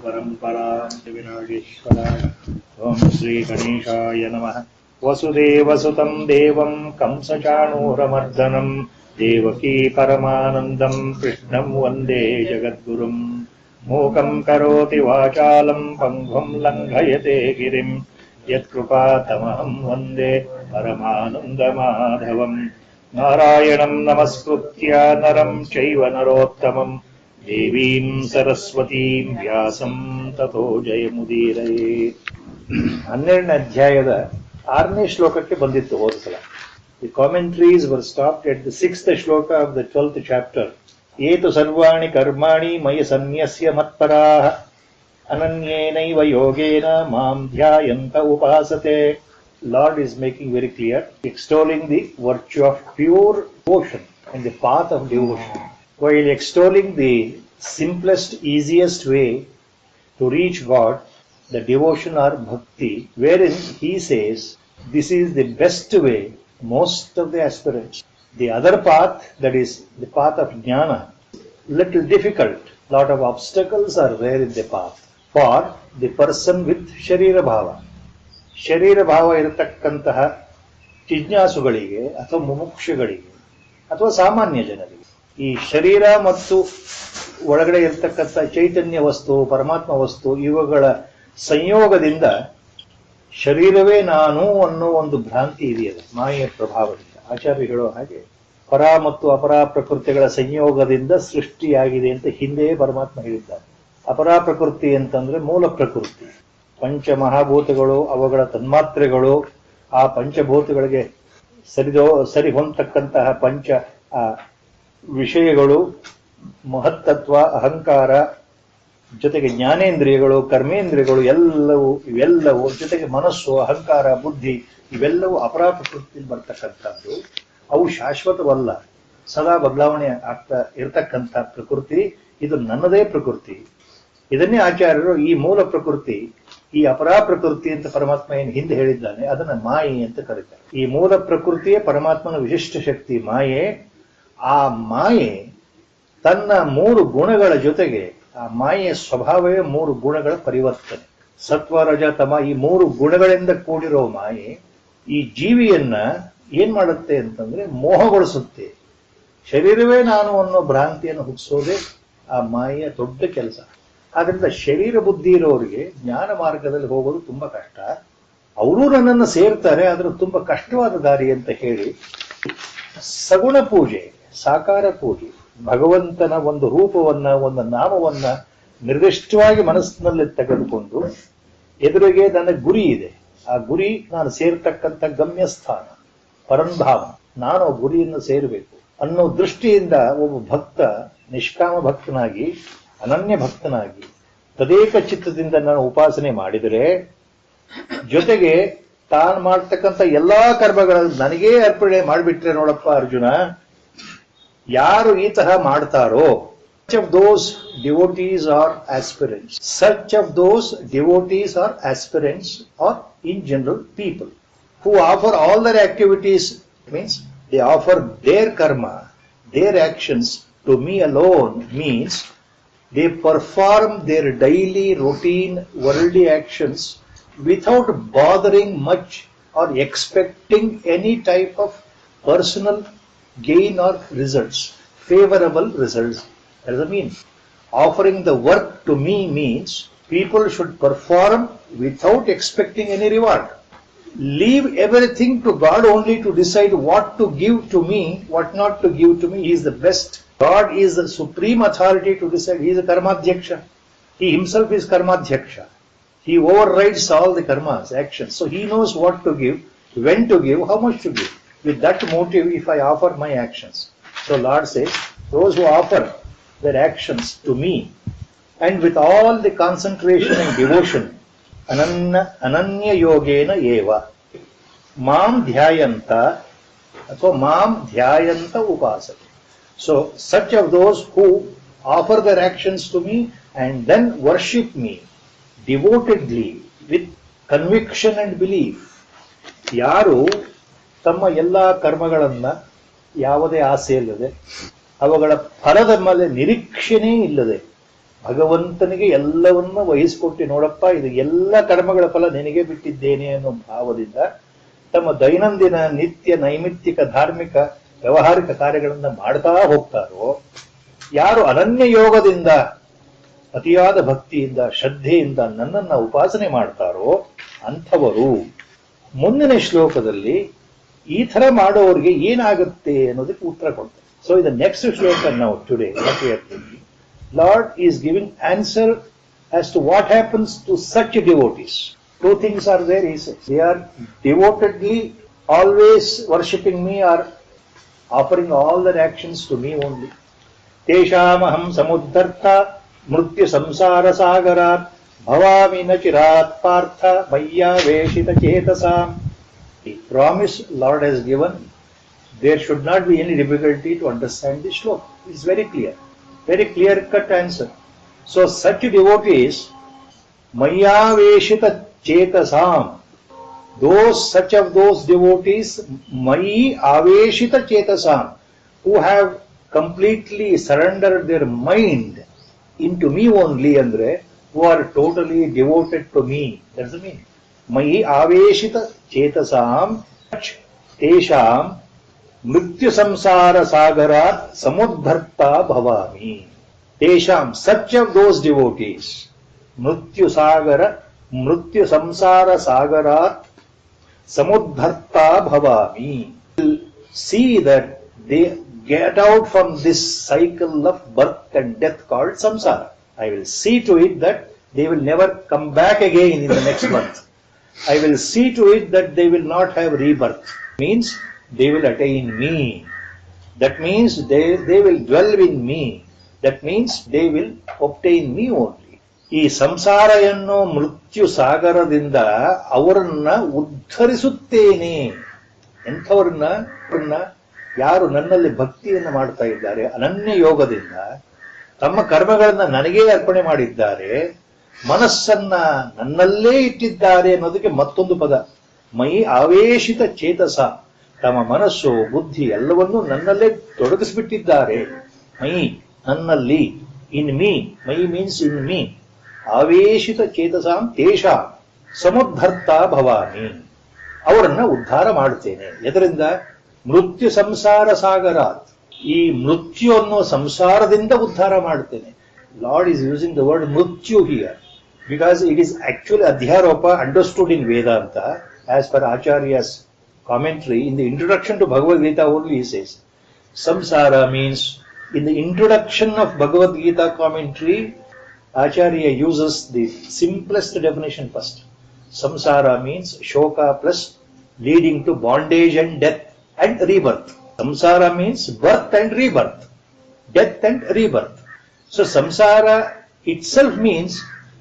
परम्परां विनागेश्वराय ओं श्री गणेशाय नमः। वसुदेवसुतं देवं कंसचाणूरमर्दनं देवकी परमानन्दं कृष्णं वन्दे जगद्गुरुं। मूकं करोति वाचालं पङ्गुं लङ्घयते गिरिं यत्कृपातमहं वन्दे परमानन्दमाधवम्। नारायणं नमस्कृत्य नरं चैव नरोत्तमं देवीं सरस्वतीं व्यासं ततो जयमुदीरये। 12ನೇ ಅಧ್ಯಾಯದ 6ನೇ ಶ್ಲೋಕಕ್ಕೆ ಬಂದಿತ್ತು ಹೋದ ಸಲ. The commentaries were stopped at the 6th shloka of the 12th chapter. ಏತು ಸರ್ವಾಣಿ ಕರ್ಮಾಣಿ ಮಯ ಸನ್ಯಸ್ಯ ಮತ್ಪರಾಃ ಅನನ್ಯೇನೈವ ಯೋಗೇನ ಮಾಂ ಧ್ಯಾಯಂತ ಉಪಾಸತೆ. Lord is making very clear, extolling the virtue of pure devotion and the path of devotion, while extolling the simplest, easiest way to reach God, the devotion or bhakti, wherein he says this is the best way most of the aspirants. The other path, that is the path of jnana, little difficult. Lot of obstacles are there in the path for the person with sharira bhava. ಶರೀರ ಭಾವ ಇರತಕ್ಕಂತಹ ಜಿಜ್ಞಾಸುಗಳಿಗೆ ಅಥವಾ ಮುಮುಕ್ಷುಗಳಿಗೆ ಅಥವಾ ಸಾಮಾನ್ಯ ಜನರಿಗೆ ಈ ಶರೀರ ಮತ್ತು ಒಳಗಡೆ ಇರತಕ್ಕಂಥ ಚೈತನ್ಯ ವಸ್ತು, ಪರಮಾತ್ಮ ವಸ್ತು, ಇವುಗಳ ಸಂಯೋಗದಿಂದ ಶರೀರವೇ ನಾನು ಅನ್ನೋ ಒಂದು ಭ್ರಾಂತಿ ಇದೆಯಲ್ಲ, ಮಾಯೆಯ ಪ್ರಭಾವದಿಂದ. ಆಚಾರ್ಯ ಹೇಳೋ ಹಾಗೆ ಪರ ಮತ್ತು ಅಪರ ಪ್ರಕೃತಿಗಳ ಸಂಯೋಗದಿಂದ ಸೃಷ್ಟಿಯಾಗಿದೆ ಅಂತ ಹಿಂದೆಯೇ ಪರಮಾತ್ಮ ಹೇಳಿದ್ದಾರೆ. ಅಪರ ಪ್ರಕೃತಿ ಅಂತಂದ್ರೆ ಮೂಲ ಪ್ರಕೃತಿ, ಪಂಚಮಹಾಭೂತಗಳು, ಅವುಗಳ ತನ್ಮಾತ್ರೆಗಳು, ಆ ಪಂಚಭೂತಗಳಿಗೆ ಸರಿ ಹೊಂದತಕ್ಕಂತಹ ಪಂಚ ವಿಷಯಗಳು, ಮಹತ್ತತ್ವ, ಅಹಂಕಾರ, ಜೊತೆಗೆ ಜ್ಞಾನೇಂದ್ರಿಯಗಳು, ಕರ್ಮೇಂದ್ರಿಯಗಳು, ಇವೆಲ್ಲವೂ ಜೊತೆಗೆ ಮನಸ್ಸು, ಅಹಂಕಾರ, ಬುದ್ಧಿ, ಇವೆಲ್ಲವೂ ಅಪರ ಪ್ರಕೃತಿಯಲ್ಲಿ ಬರ್ತಕ್ಕಂಥದ್ದು. ಅವು ಶಾಶ್ವತವಲ್ಲ, ಸದಾ ಬದಲಾವಣೆ ಆಗ್ತಾ ಇರತಕ್ಕಂಥ ಪ್ರಕೃತಿ. ಇದು ನನ್ನದೇ ಪ್ರಕೃತಿ. ಇದನ್ನೇ ಆಚಾರ್ಯರು ಈ ಮೂಲ ಪ್ರಕೃತಿ, ಈ ಅಪರಾ ಪ್ರಕೃತಿ ಅಂತ ಪರಮಾತ್ಮ ಏನು ಹಿಂದೆ ಹೇಳಿದ್ದಾನೆ, ಅದನ್ನ ಮಾಯೆ ಅಂತ ಕರೀತಾರೆ. ಈ ಮೂಲ ಪ್ರಕೃತಿಯೇ ಪರಮಾತ್ಮನ ವಿಶಿಷ್ಟ ಶಕ್ತಿ ಮಾಯೆ. ಆ ಮಾಯೆ ತನ್ನ 3 ಗುಣಗಳ ಜೊತೆಗೆ, ಆ ಮಾಯೆಯ ಸ್ವಭಾವವೇ 3 ಗುಣಗಳ ಪರಿವರ್ತನೆ. ಸತ್ವ, ರಜ, ತಮ, ಈ 3 ಗುಣಗಳಿಂದ ಕೂಡಿರೋ ಮಾಯೆ ಈ ಜೀವಿಯನ್ನ ಏನ್ ಮಾಡುತ್ತೆ ಅಂತಂದ್ರೆ ಮೋಹಗೊಳಿಸುತ್ತೆ. ಶರೀರವೇ ನಾನು ಅನ್ನೋ ಭ್ರಾಂತಿಯನ್ನು ಹುಟ್ಟಿಸೋದೇ ಆ ಮಾಯೆಯ ದೊಡ್ಡ ಕೆಲಸ. ಆದ್ರಿಂದ ಶರೀರ ಬುದ್ಧಿ ಇರೋರಿಗೆ ಜ್ಞಾನ ಮಾರ್ಗದಲ್ಲಿ ಹೋಗೋದು ತುಂಬಾ ಕಷ್ಟ. ಅವರೂ ನನ್ನನ್ನು ಸೇರ್ತಾರೆ, ಆದ್ರೆ ತುಂಬಾ ಕಷ್ಟವಾದ ದಾರಿ ಅಂತ ಹೇಳಿ ಸಗುಣ ಪೂಜೆ, ಸಾಕಾರ ಪೂಜೆ, ಭಗವಂತನ ಒಂದು ರೂಪವನ್ನ, ಒಂದು ನಾಮವನ್ನ ನಿರ್ದಿಷ್ಟವಾಗಿ ಮನಸ್ಸಿನಲ್ಲಿ ತೆಗೆದುಕೊಂಡು ಎದುರಿಗೆ ನನ್ನ ಗುರಿ ಇದೆ, ಆ ಗುರಿ ನಾನು ಸೇರ್ತಕ್ಕಂಥ ಗಮ್ಯಸ್ಥಾನ ಪರಂಧಾಮ, ನಾನು ಗುರಿಯನ್ನು ಸೇರಬೇಕು ಅನ್ನೋ ದೃಷ್ಟಿಯಿಂದ ಒಬ್ಬ ಭಕ್ತ ನಿಷ್ಕಾಮ ಭಕ್ತನಾಗಿ, ಅನನ್ಯ ಭಕ್ತನಾಗಿ ತದೇಕ ಚಿತ್ತದಿಂದ ನಾನು ಉಪಾಸನೆ ಮಾಡಿದರೆ, ಜೊತೆಗೆ ತಾನು ಮಾಡ್ತಕ್ಕಂಥ ಎಲ್ಲಾ ಕರ್ಮಗಳನ್ನು ನನಗೇ ಅರ್ಪಣೆ ಮಾಡಿಬಿಟ್ರೆ ನೋಡಪ್ಪ ಅರ್ಜುನ, ಯಾರು ಈ ತರ ಮಾಡ್ತಾರೋ such of those devotees are aspirants. Such of those devotees are aspirants, or in general people who offer all their activities, means they offer their karma, their actions to me alone, means they perform their daily routine worldly actions without bothering much or expecting any type of personal gain or results, favorable results. That does mean offering the work to me means people should perform without expecting any reward. Leave everything to God only to decide what to give to me, what not to give to me. He is the best. God is the supreme authority to decide. He is a karmadhyaksha. He himself is karmadhyaksha. He overrides all the karmas, actions. So he knows what to give, when to give, how much to give. With that motive, if I offer my actions. So Lord says, those who offer their actions to me and with all the concentration and devotion, ananya yogena eva mam dhyayanta athwa mam dhyayanta upasate. So such of those who offer their actions to me and then worship me devotedly with conviction and belief. ಯಾರು ತಮ್ಮ ಎಲ್ಲ ಕರ್ಮಗಳನ್ನ ಯಾವುದೇ ಆಸೆ ಇಲ್ಲದೆ, ಅವುಗಳ ಫಲದ ಮೇಲೆ ನಿರೀಕ್ಷಣೆ ಇಲ್ಲದೆ ಭಗವಂತನಿಗೆ ಎಲ್ಲವನ್ನ ವಹಿಸಿಕೊಟ್ಟು ನೋಡಪ್ಪ, ಇದು ಎಲ್ಲ ಕರ್ಮಗಳ ಫಲ ನಿನಗೆ ಬಿಟ್ಟಿದ್ದೇನೆ ಅನ್ನೋ ಭಾವದಿಂದ ತಮ್ಮ ದೈನಂದಿನ ನಿತ್ಯ ನೈಮಿತ್ತಿಕ ಧಾರ್ಮಿಕ ವ್ಯವಹಾರಿಕ ಕಾರ್ಯಗಳನ್ನ ಮಾಡ್ತಾ ಹೋಗ್ತಾರೋ, ಯಾರು ಅನನ್ಯ ಯೋಗದಿಂದ ಅತಿಯಾದ ಭಕ್ತಿಯಿಂದ ಶ್ರದ್ಧೆಯಿಂದ ನನ್ನನ್ನ ಉಪಾಸನೆ ಮಾಡ್ತಾರೋ ಅಂಥವರು ಮುಂದಿನ ಶ್ಲೋಕದಲ್ಲಿ ಈ ತರ ಮಾಡೋರಿಗೆ ಏನಾಗುತ್ತೆ ಅನ್ನೋದಕ್ಕೆ ಉತ್ತರ ಕೊಡ್ತಾರೆ. ಸೊ ಇದು ನೆಕ್ಸ್ಟ್ ಶ್ಲೋಕ ನಾವು today Lord is giving answer as to what happens to such devotees. Two things are there, he says. They are devotedly always worshipping me or offering all their actions to me only. Teshamaham samuddartha mrityu samsara sagarat bhavami nachirat partha maya veshita chetasam. The promise Lord has given, there should not be any difficulty to understand this shloka. It's very clear. Very clear-cut answer. So such devotees, Maya Veshita Chetasam, such of those devotees, Mayi Aveshita Chetasam, who have completely surrendered their mind into me only, Andre, who are totally devoted to me. That's the meaning. Mayi Aveshita Chetasam, Tesham, Mrityu samsara sagarat samudbharta bhavami. Tesham, such of those devotees, Mrityu samsara sagarat samudbharta bhavami. See that they get out from this cycle of birth and death called samsara. I will see to it that they will never come back again in the next month. I will see to it that they will not have rebirth. Means they will attain me. That means they will dwell in me. That means they will obtain me only. ಈ ಸಂಸಾರ ಎನ್ನೋ ಮೃತ್ಯು ಸಾಗರದಿಂದ ಅವರನ್ನ ಉದ್ಧರಿಸುತ್ತೇನೆ. ಎಂಥವ್ರನ್ನ? ಯಾರು ನನ್ನಲ್ಲಿ ಭಕ್ತಿಯನ್ನು ಮಾಡ್ತಾ ಇದ್ದಾರೆ, ಅನನ್ಯ ಯೋಗದಿಂದ ತಮ್ಮ ಕರ್ಮಗಳನ್ನ ನನಗೇ ಅರ್ಪಣೆ ಮಾಡಿದ್ದಾರೆ, ಮನಸ್ಸನ್ನ ನನ್ನಲ್ಲೇ ಇಟ್ಟಿದ್ದಾರೆ ಅನ್ನೋದಕ್ಕೆ ಮತ್ತೊಂದು ಪದ. ಮೈ ಆವೇಶಿತ ಚೇತಸ, ತಮ್ಮ ಮನಸ್ಸು ಬುದ್ಧಿ ಎಲ್ಲವನ್ನೂ ನನ್ನಲ್ಲೇ ತೊಡಗಿಸ್ಬಿಟ್ಟಿದ್ದಾರೆ. ಮೈ ನನ್ನಲ್ಲಿ, ಇನ್ ಮೀ, ಮೈ ಮೀನ್ಸ್ ಇನ್ ಮೀ, ಆವೇಶಿತ ಚೇತಸಾಂ ತೇಷಾಂ ಸಮುದ್ಧರ್ತ ಭವಾಮಿ, ಅವರನ್ನ ಉದ್ಧಾರ ಮಾಡ್ತೇನೆ. ಎದರಿಂದ? ಮೃತ್ಯು ಸಂಸಾರ ಸಾಗರಾತ್, ಈ ಮೃತ್ಯು ಅನ್ನೋ ಸಂಸಾರದಿಂದ ಉದ್ಧಾರ ಮಾಡ್ತೇನೆ. Lord is using the word ಮೃತ್ಯು here because it is actually ಅಧ್ಯಾರೋಪ understood in Vedanta as per ಆಚಾರ್ಯಸ್ commentary. In the introduction to Bhagavad Gita only he says, samsara means, in the introduction of Bhagavad Gita commentary, Acharya uses the simplest definition first. Samsara means shoka plus leading to bondage and death and rebirth. Samsara means birth and rebirth, death and rebirth. So samsara itself means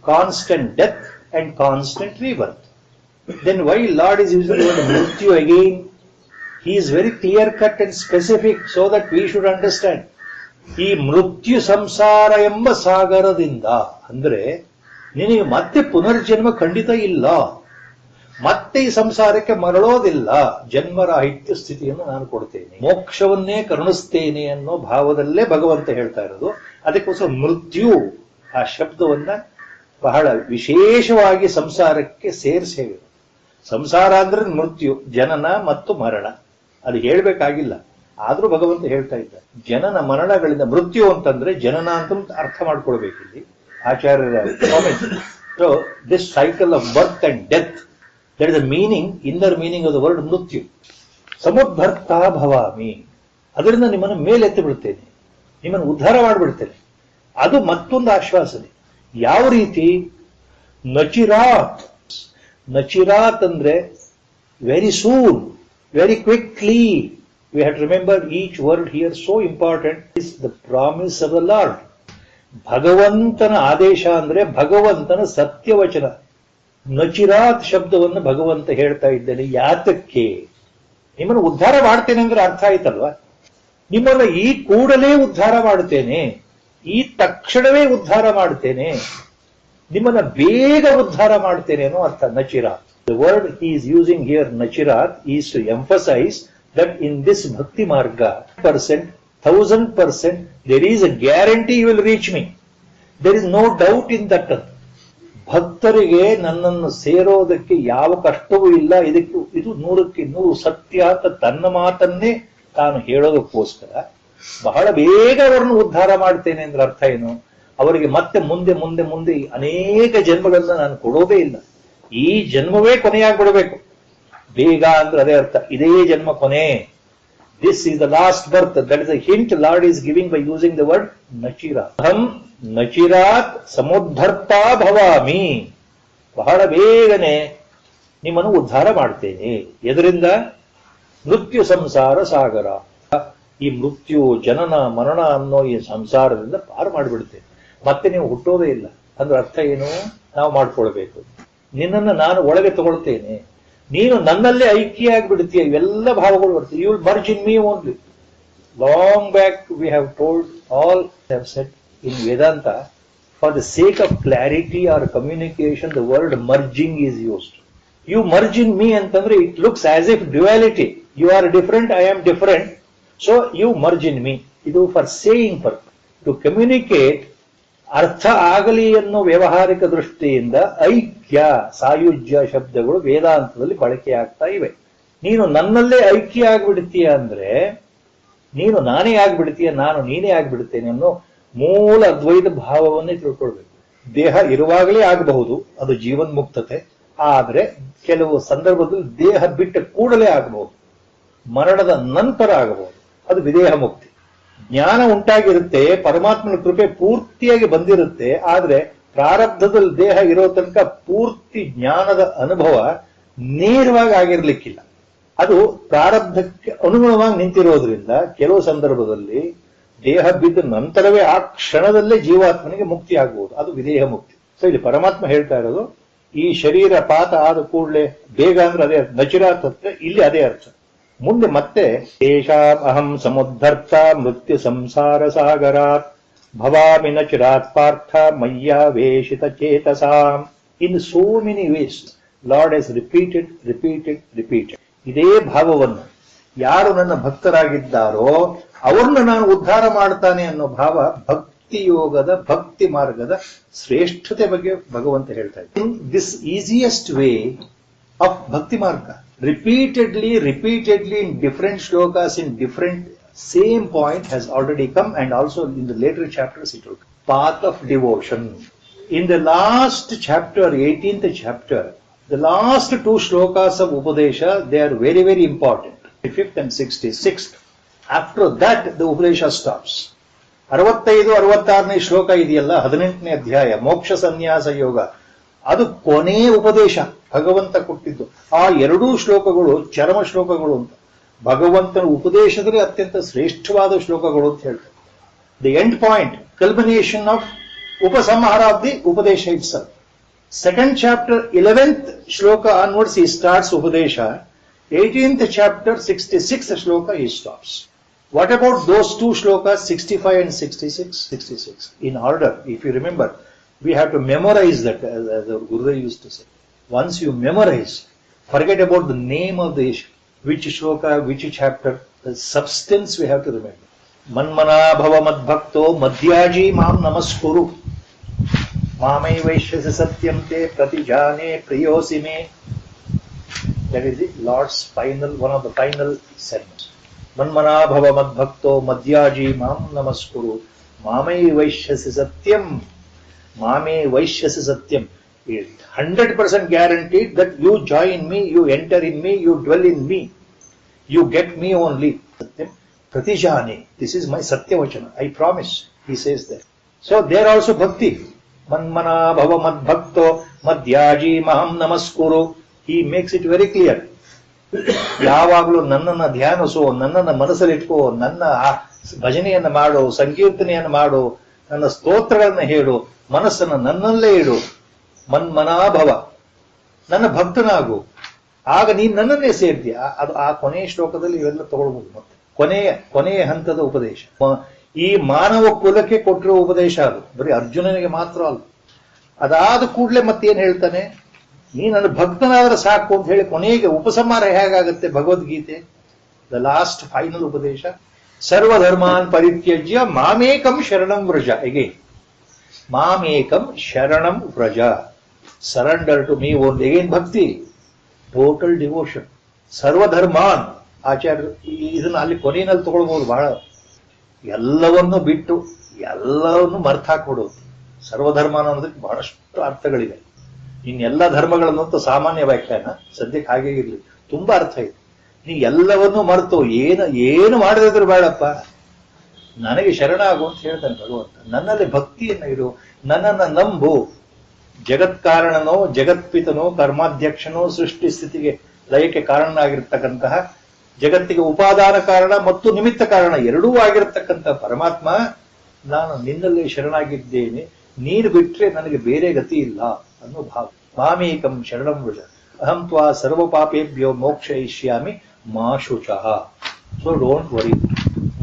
constant death and constant rebirth. Then why Lord is using the word mrityu again? He is very clear-cut and specific so that we should understand. ಈ ಮೃತ್ಯು ಸಂಸಾರ ಎಂಬ ಸಾಗರದಿಂದ ಅಂದ್ರೆ ನಿನಗೆ ಮತ್ತೆ ಪುನರ್ಜನ್ಮ ಖಂಡಿತ ಇಲ್ಲ, ಮತ್ತೆ ಈ ಸಂಸಾರಕ್ಕೆ ಮರಳೋದಿಲ್ಲ, ಜನ್ಮರಾಹಿತ್ಯ ಸ್ಥಿತಿಯನ್ನು ನಾನು ಕೊಡ್ತೇನೆ, ಮೋಕ್ಷವನ್ನೇ ಕರುಣಿಸ್ತೇನೆ ಅನ್ನೋ ಭಾವದಲ್ಲೇ ಭಗವಂತ ಹೇಳ್ತಾ ಇರೋದು. ಅದಕ್ಕೋಸ್ಕರ ಮೃತ್ಯು ಆ ಶಬ್ದವನ್ನ ಬಹಳ ವಿಶೇಷವಾಗಿ ಸಂಸಾರಕ್ಕೆ ಸೇರಿಸಿ ಹೇಳಿದ್ರು. ಸಂಸಾರ ಅಂದ್ರೆ ಮೃತ್ಯು, ಜನನ ಮತ್ತು ಮರಣ. ಅದು ಹೇಳ್ಬೇಕಾಗಿಲ್ಲ, ಆದ್ರೂ ಭಗವಂತ ಹೇಳ್ತಾ ಇದ್ದ. ಜನನ ಮರಣಗಳಿಂದ, ಮೃತ್ಯು ಅಂತಂದ್ರೆ ಜನನ ಅಂತ ಅರ್ಥ ಮಾಡ್ಕೊಳ್ಬೇಕಿಲ್ಲಿ ಆಚಾರ್ಯರ comment. So this cycle of birth and death, that is the meaning, inner meaning of the word ಮೃತ್ಯು. ಸಮುದ್ಧರ್ತಾ ಭವಾಮಿ, ಅದರಿಂದ ನಿಮ್ಮನ್ನು ಮೇಲೆತ್ತಿ ಬಿಡ್ತೇನೆ, ನಿಮ್ಮನ್ನು ಉದ್ಧಾರ ಮಾಡಿಬಿಡ್ತೇನೆ. ಅದು ಮತ್ತೊಂದು ಆಶ್ವಾಸನೆ. ಯಾವ ರೀತಿ? ನಚಿರಾತ್. ನಚಿರಾತ್ ಅಂದ್ರೆ very soon, very quickly. We have to remember each word here, so important, is the promise of the Lord. ಭಗವಂತನ ಆದೇಶ ಅಂದ್ರೆ ಭಗವಂತನ ಸತ್ಯವಚನ. ನಚಿರಾತ್ ಶಬ್ದವನ್ನು ಭಗವಂತ ಹೇಳ್ತಾ ಇದ್ದೇನೆ. ಯಾತಕ್ಕೆ? ನಿಮ್ಮನ್ನು ಉದ್ಧಾರ ಮಾಡ್ತೇನೆ ಅಂದ್ರೆ ಅರ್ಥ ಆಯ್ತಲ್ವಾ? ನಿಮ್ಮನ್ನ ಈ ಕೂಡಲೇ ಉದ್ಧಾರ ಮಾಡ್ತೇನೆ, ಈ ತಕ್ಷಣವೇ ಉದ್ಧಾರ ಮಾಡ್ತೇನೆ, ನಿಮ್ಮನ್ನ ಬೇಗ ಉದ್ಧಾರ ಮಾಡ್ತೇನೆ ಅನ್ನೋ ಅರ್ಥ ನಚಿರಾತ್. The word he is using here, nachirat, is to emphasize that in this bhakti marga, 1000%, there is a guarantee you will reach me. There is no doubt in that. ಭಕ್ತರಿಗೆ ನನ್ನನ್ನು ಸೇರೋದಕ್ಕೆ ಯಾವ ಕಷ್ಟವೂ ಇಲ್ಲ, ಇದು 100% ಸತ್ಯ ಅಂತ ತನ್ನ ಮಾತನ್ನೇ ತಾನು ಹೇಳೋದಕ್ಕೋಸ್ಕರ ಬಹಳ ಬೇಗ ಅವರನ್ನು ಉದ್ಧಾರ ಮಾಡ್ತೇನೆ ಅಂದ್ರೆ ಅರ್ಥ ಏನು? ಅವರಿಗೆ ಮತ್ತೆ ಮುಂದೆ ಮುಂದೆ ಮುಂದೆ ಅನೇಕ ಜನ್ಮಗಳನ್ನ ನಾನು ಕೊಡೋದೇ ಇಲ್ಲ, ಈ ಜನ್ಮವೇ ಕೊನೆಯಾಗ್ಬಿಡಬೇಕು. ಬೇಗ ಅಂದ್ರೆ ಅದೇ ಅರ್ಥ, ಇದೇ ಜನ್ಮ ಕೊನೆ. This is the last birth. That is a hint Lord is giving by using the word ನಚಿರಾ. ಅಹಂ ನಚಿರಾತ್ ಸಮುದ್ಧರ್ತಾ ಭವಾಮಿ. ಬಹಳ ಬೇಗನೆ ನಿಮ್ಮನ್ನು ಉದ್ಧಾರ ಮಾಡ್ತೇನೆ. ಎದರಿಂದ? ಮೃತ್ಯು ಸಂಸಾರ ಸಾಗರ. ಈ ಮೃತ್ಯು ಜನನ ಮರಣ ಅನ್ನೋ ಈ ಸಂಸಾರದಿಂದ ಪಾರು ಮಾಡಿಬಿಡ್ತೇನೆ, ಮತ್ತೆ ನೀವು ಹುಟ್ಟೋದೇ ಇಲ್ಲ. ಅಂದ್ರೆ ಅರ್ಥ ಏನು? ನಾವು ಮಾಡ್ಕೊಳ್ಬೇಕು. ನಿನ್ನನ್ನು ನಾನು ಒಳಗೆ ತಗೊಳ್ತೇನೆ, ನೀನು ನನ್ನಲ್ಲೇ ಐಕ್ಯ ಆಗಿಬಿಡ್ತೀಯ. ಇವೆಲ್ಲ ಭಾವಗಳು ಬರ್ತವೆ. You will merge in me only. Long back we have told all have said in Vedanta, for the sake of clarity or communication, the word merging is used. You merge in me antandre it looks as if duality. You are different, I am different, so you merge in me. Idu for saying purpose. To communicate ಅರ್ಥ ಆಗಲಿ ಅನ್ನೋ ವ್ಯವಹಾರಿಕ ದೃಷ್ಟಿಯಿಂದ ಐಕ್ಯ ಸಾಯುಜ್ಯ ಶಬ್ದಗಳು ವೇದಾಂತದಲ್ಲಿ ಬಳಕೆ ಆಗ್ತಾ ಇವೆ. ನೀನು ನನ್ನಲ್ಲೇ ಐಕ್ಯ ಆಗ್ಬಿಡ್ತೀಯ ಅಂದ್ರೆ ನೀನು ನಾನೇ ಆಗ್ಬಿಡ್ತೀಯ, ನಾನು ನೀನೇ ಆಗ್ಬಿಡ್ತೇನೆ ಅನ್ನೋ ಮೂಲ ಅದ್ವೈತ ಭಾವವನ್ನೇ ತಿಳ್ಕೊಳ್ಬೇಕು. ದೇಹ ಇರುವಾಗಲೇ ಆಗಬಹುದು, ಅದು ಜೀವನ್ಮುಕ್ತತೆ. ಆದರೆ ಕೆಲವು ಸಂದರ್ಭದಲ್ಲಿ ದೇಹ ಬಿಟ್ಟ ಕೂಡಲೇ ಆಗಬಹುದು, ಮರಣದ ನಂತರ ಆಗಬಹುದು, ಅದು ವಿದೇಹ ಮುಕ್ತಿ. ಜ್ಞಾನ ಉಂಟಾಗಿರುತ್ತೆ, ಪರಮಾತ್ಮನ ಕೃಪೆ ಪೂರ್ತಿಯಾಗಿ ಬಂದಿರುತ್ತೆ. ಆದ್ರೆ ಪ್ರಾರಬ್ಧದಲ್ಲಿ ದೇಹ ಇರೋ ತನಕ ಪೂರ್ತಿ ಜ್ಞಾನದ ಅನುಭವ ನೇರವಾಗಿ ಆಗಿರ್ಲಿಕ್ಕಿಲ್ಲ. ಅದು ಪ್ರಾರಬ್ಧಕ್ಕೆ ಅನುಗುಣವಾಗಿ ನಿಂತಿರೋದ್ರಿಂದ ಕೆಲವು ಸಂದರ್ಭದಲ್ಲಿ ದೇಹ ಬಿದ್ದ ನಂತರವೇ ಆ ಕ್ಷಣದಲ್ಲೇ ಜೀವಾತ್ಮನಿಗೆ ಮುಕ್ತಿ ಆಗಬಹುದು, ಅದು ವಿದೇಹ ಮುಕ್ತಿ. ಸೊ ಇಲ್ಲಿ ಪರಮಾತ್ಮ ಹೇಳ್ತಾ ಇರೋದು, ಈ ಶರೀರ ಪಾತ ಆದ ಕೂಡಲೇ ಬೇಗ ಅಂದ್ರೆ ಅದೇ ನಚಿರಾತ್ ಹತ್ರ ಇಲ್ಲಿ ಅದೇ ಅರ್ಥ. ಮುಂದೆ ಮತ್ತೆ ತೇಷಾಂ ಅಹಂ ಸಮುದ್ಧರ್ತ ಮೃತ್ಯು ಸಂಸಾರ ಸಾಗರಾತ್ ಭವಾಮಿ ನಚಿರಾತ್ ಪಾರ್ಥ ಮಯ್ಯಾವೇಶಿತ ಚೇತಸಾಂ. In so many ways Lord has repeated repeated repeated ಇದೇ ಭಾವವನ್ನು. ಯಾರು ನನ್ನ ಭಕ್ತರಾಗಿದ್ದಾರೋ ಅವ್ರನ್ನ ನಾನು ಉದ್ಧಾರ ಮಾಡ್ತಾನೆ ಅನ್ನೋ ಭಾವ ಭಕ್ತಿ ಯೋಗದ ಭಕ್ತಿ ಮಾರ್ಗದ ಶ್ರೇಷ್ಠತೆ ಬಗ್ಗೆ ಭಗವಂತ ಹೇಳ್ತಾ ಇದ್ದಾರೆ. ದಿಸ್ ಈಸಿಯೆಸ್ಟ್ ವೇ ಆಫ್ ಭಕ್ತಿ ಮಾರ್ಗ, repeatedly in different shlokas, in different same point has already come, and also in the later chapters it will come. Path of devotion. In the last chapter, 18th chapter, the last two shlokas of Upadesha, they are very, very important. 55th and 66th. After that, the Upadesha stops. 65-66ನೇ ಶ್ಲೋಕ ಇದೆಯಲ್ಲ, 18ನೇ ಅಧ್ಯಾಯ ಮೋಕ್ಷ ಸನ್ಯಾಸ ಯೋಗ, ಅದು ಕೊನೆಯ ಉಪದೇಶ ಭಗವಂತ ಕೊಟ್ಟಿದ್ದು. ಆ ಎರಡೂ ಶ್ಲೋಕಗಳು ಚರಮ ಶ್ಲೋಕಗಳು ಅಂತ, ಭಗವಂತನ ಉಪದೇಶದಲ್ಲಿ ಅತ್ಯಂತ ಶ್ರೇಷ್ಠವಾದ ಶ್ಲೋಕಗಳು ಅಂತ ಹೇಳ್ತಾರೆ. The end point, culmination of ಉಪಸಂಹಾರ ಆಫ್ ದಿ ಉಪದೇಶ itself. Second chapter 11th ಶ್ಲೋಕ ಆನ್ವರ್ಡ್ಸ್ he starts ಉಪದೇಶ. 18th chapter 66th shloka he stops. What about those two shlokas 65 and 66? 66 in order. If you remember, we have to memorize that, as our Gurudev used to say. Once you memorize, forget about the name of the issue, which shloka, which chapter, the substance we have to remember. Manmana bhava madbhakto madhyaji mam namaskuru mamai vaishyasi satyam te pratijane priyosi me. That is the Lord's final, one of the final sentences. Manmana bhava madbhakto madhyaji mam namaskuru mamai vaishyasi satyam. Mame vaishyasi satyam. It 100% guaranteed that you join me, you enter in me, you dwell in me, you get me only. Satyam pratijane. This is my satyavachana, I promise, he says that. So there also bhakti. Manmana bhava madbhakto madhyaji maham namaskuru. He makes it very clear. ಯಾವಾಗಲೂ ನನ್ನನ್ನು ಧ್ಯಾನಿಸು, ನನ್ನನ್ನು ಮನಸ್ಸಲ್ಲಿಟ್ಕೋ, ನನ್ನ ಭಜನೆಯನ್ನು ಮಾಡು, ಸಂಕೀರ್ತನೆಯನ್ನು ಮಾಡು, ನನ್ನ ಸ್ತೋತ್ರಗಳನ್ನು ಹೇಳು, ಮನಸ್ಸನ್ನು ನನ್ನಲ್ಲೇ ಇಡು. ಮನ್ಮನಾಭವ, ನನ್ನ ಭಕ್ತನಾಗು, ಆಗ ನೀನು ನನ್ನನ್ನೇ ಸೇರ್ತೀಯ. ಅದು ಆ ಕೊನೆಯ ಶ್ಲೋಕದಲ್ಲಿ ಇವೆಲ್ಲ ತಗೊಳ್ಬಹುದು. ಮತ್ತೆ ಕೊನೆಯ ಹಂತದ ಉಪದೇಶ, ಈ ಮಾನವ ಕುಲಕ್ಕೆ ಕೊಟ್ಟಿರೋ ಉಪದೇಶ. ಅದು ಬರೀ ಅರ್ಜುನನಿಗೆ ಮಾತ್ರ ಅಲ್ಲ. ಅದಾದ ಕೂಡಲೇ ಮತ್ತೇನು ಹೇಳ್ತಾನೆ, ನೀ ನನ್ನ ಭಕ್ತನಾದ್ರೆ ಸಾಕು ಅಂತ ಹೇಳಿ ಕೊನೆಗೆ ಉಪಸಂಹಾರ ಹೇಗಾಗುತ್ತೆ ಭಗವದ್ಗೀತೆ. ದ ಲಾಸ್ಟ್ ಫೈನಲ್ ಉಪದೇಶ, ಸರ್ವಧರ್ಮಾನ್ ಪರಿತ್ಯಜ್ಯ ಮಾಮೇಕಂ ಶರಣಂ ವ್ರಜ. ಅಗೇನ್ ಮಾಮೇಕಂ ಶರಣಂ ವ್ರಜ. Surrender to me only. ಏನ್ ಭಕ್ತಿ? Total devotion. ಸರ್ವಧರ್ಮಾನ್ ಆಚಾರ್ಯ ಇದನ್ನ ಅಲ್ಲಿ ಕೊನೆಯಲ್ಲಿ ತಗೊಳ್ಬಹುದು. ಬಹಳ ಎಲ್ಲವನ್ನೂ ಬಿಟ್ಟು ಎಲ್ಲವನ್ನೂ ಮರ್ತ ಹಾಕ್ಬಿಡೋದು. ಸರ್ವಧರ್ಮಾನ ಅನ್ನೋದಕ್ಕೆ ಬಹಳಷ್ಟು ಅರ್ಥಗಳಿವೆ. ಇನ್ನೆಲ್ಲ ಧರ್ಮಗಳನ್ನಂತೂ ಸಾಮಾನ್ಯ ವ್ಯಾಖ್ಯಾನ, ಸದ್ಯಕ್ಕೆ ಹಾಗೆ ಇರಲಿ, ತುಂಬಾ ಅರ್ಥ ಇದೆ. ನೀ ಎಲ್ಲವನ್ನೂ ಮರೆತು ಏನು ಮಾಡದಿದ್ರು ಬೇಡಪ್ಪ, ನನಗೆ ಶರಣ ಆಗು ಅಂತ ಹೇಳ್ತಾನೆ ಭಗವಂತ. ನನ್ನಲ್ಲಿ ಭಕ್ತಿಯನ್ನ ಇರು, ನನ್ನನ್ನ ನಂಬು. ಜಗತ್ಕಾರಣನೋ ಜಗತ್ಪಿತನೋ ಕರ್ಮಾಧ್ಯಕ್ಷನೋ ಸೃಷ್ಟಿ ಸ್ಥಿತಿಗೆ ಲಯಕ್ಕೆ ಕಾರಣನಾಗಿರ್ತಕ್ಕಂತಹ, ಜಗತ್ತಿಗೆ ಉಪಾದಾನ ಕಾರಣ ಮತ್ತು ನಿಮಿತ್ತ ಕಾರಣ ಎರಡೂ ಆಗಿರತಕ್ಕಂಥ ಪರಮಾತ್ಮ, ನಾನು ನಿನ್ನಲ್ಲೇ ಶರಣಾಗಿದ್ದೇನೆ, ನೀನು ಬಿಟ್ರೆ ನನಗೆ ಬೇರೆ ಗತಿ ಇಲ್ಲ ಅನ್ನೋ ಭಾವ. ಮಾಮೇಕಂ ಶರಣಂ ವ್ರಜ ಅಹಂ ತ್ವಾ ಸರ್ವ ಪಾಪೇಭ್ಯೋ ಮೋಕ್ಷಯಿಷ್ಯಾಮಿ ಮಾ ಶುಚಃ. So don't worry.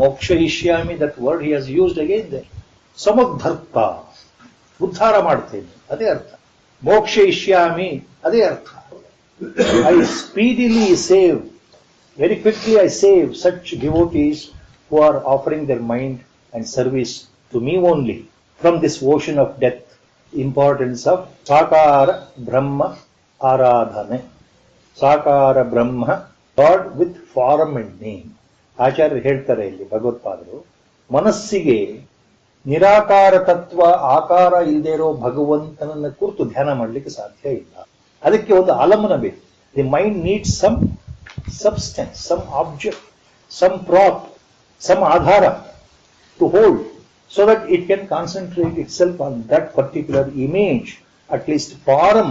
ಮೋಕ್ಷಯಿಷ್ಯಾಮಿ, that word he has used again there. ಸಮುದ್ಧರ್ತ, ಉದ್ಧಾರ ಮಾಡ್ತೇನೆ, ಅದೇ ಅರ್ಥ. ಮೋಕ್ಷಯಿಷ್ಯಾಮಿ ಅದೇ ಅರ್ಥ. I speedily save, very quickly I save such devotees who are offering their mind and service to me only from this ocean of death. Importance of Sakara Brahma Aradhane. Sakara Brahma, God with form and name. ಆಚಾರ್ಯರು ಹೇಳ್ತಾರೆ ಇಲ್ಲಿ ಭಗವತ್ಪಾದರು, ಮನಸ್ಸಿಗೆ ನಿರಾಕಾರ ತತ್ವ, ಆಕಾರ ಇಲ್ಲದೆ ಇರೋ ಭಗವಂತನನ್ನ ಕುರಿತು ಧ್ಯಾನ ಮಾಡಲಿಕ್ಕೆ ಸಾಧ್ಯ ಇಲ್ಲ. ಅದಕ್ಕೆ ಒಂದು ಆಲಂಬನ ಬೇಕು. The mind needs some substance, some object, some prop, some adhara to hold, so that it can concentrate itself on that particular image, at least form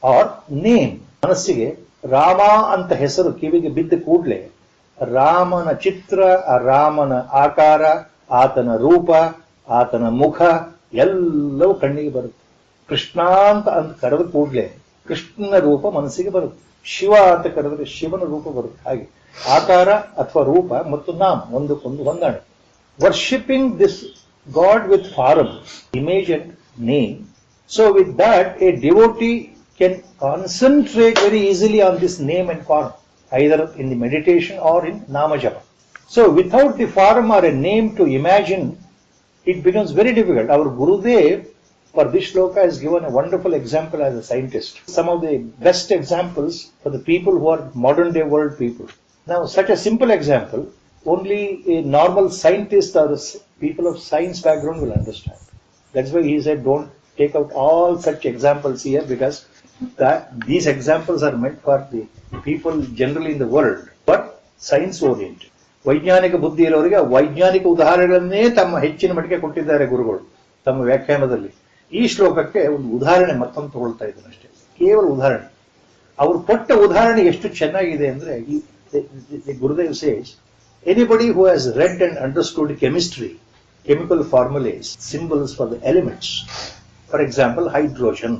or name. ಮನಸ್ಸಿಗೆ ರಾಮ ಅಂತ ಹೆಸರು ಕಿವಿಗೆ ಬಿದ್ದ ಕೂಡಲೇ ರಾಮನ ಚಿತ್ರ, ರಾಮನ ಆಕಾರ, ಆತನ ರೂಪ, ಆತನ ಮುಖ ಎಲ್ಲವೂ ಕಣ್ಣಿಗೆ ಬರುತ್ತೆ. ಕೃಷ್ಣ ಅಂತ ಕರೆದ ಕೂಡಲೇ ಕೃಷ್ಣನ ರೂಪ ಮನಸ್ಸಿಗೆ ಬರುತ್ತೆ. ಶಿವ ಅಂತ ಕರೆದ್ರೆ ಶಿವನ ರೂಪ ಬರುತ್ತೆ. ಹಾಗೆ ಆಕಾರ ಅಥವಾ ರೂಪ ಮತ್ತು ನಾಮ ಒಂದಕ್ಕೊಂದು ಹೊಂದಾಣೆ. Worshipping this God with form, image and name. So with that a devotee can concentrate very easily on this name and form, either in the meditation or in ನಾಮಜಪ. So without the form or a name to imagine, it becomes very difficult. Our Gurudev for this shloka has given a wonderful example as a scientist. Some of the best examples for the people who are modern day world people. Now such a simple example, only a normal scientist or people of science background will understand. That's why he said don't take out all such examples here, because these examples are meant for the people generally in the world, but science oriented. ವೈಜ್ಞಾನಿಕ ಬುದ್ಧಿ ಇರೋರಿಗೆ ವೈಜ್ಞಾನಿಕ ಉದಾಹರಣೆಗಳನ್ನೇ ತಮ್ಮ ಹೆಚ್ಚಿನ ಮಟ್ಟಿಗೆ ಕೊಟ್ಟಿದ್ದಾರೆ ಗುರುಗಳು ತಮ್ಮ ವ್ಯಾಖ್ಯಾನದಲ್ಲಿ. ಈ ಶ್ಲೋಕಕ್ಕೆ ಒಂದು ಉದಾಹರಣೆ ಮತ್ತೊಂದು ತಗೊಳ್ತಾ ಇದ್ದಾರೆ ಅಷ್ಟೇ, ಕೇವಲ ಉದಾಹರಣೆ. ಅವರು ಕೊಟ್ಟ ಉದಾಹರಣೆ ಎಷ್ಟು ಚೆನ್ನಾಗಿದೆ ಅಂದ್ರೆ, Gurudev says anybody who has read and understood chemistry, chemical formulas, symbols for the elements, for example hydrogen.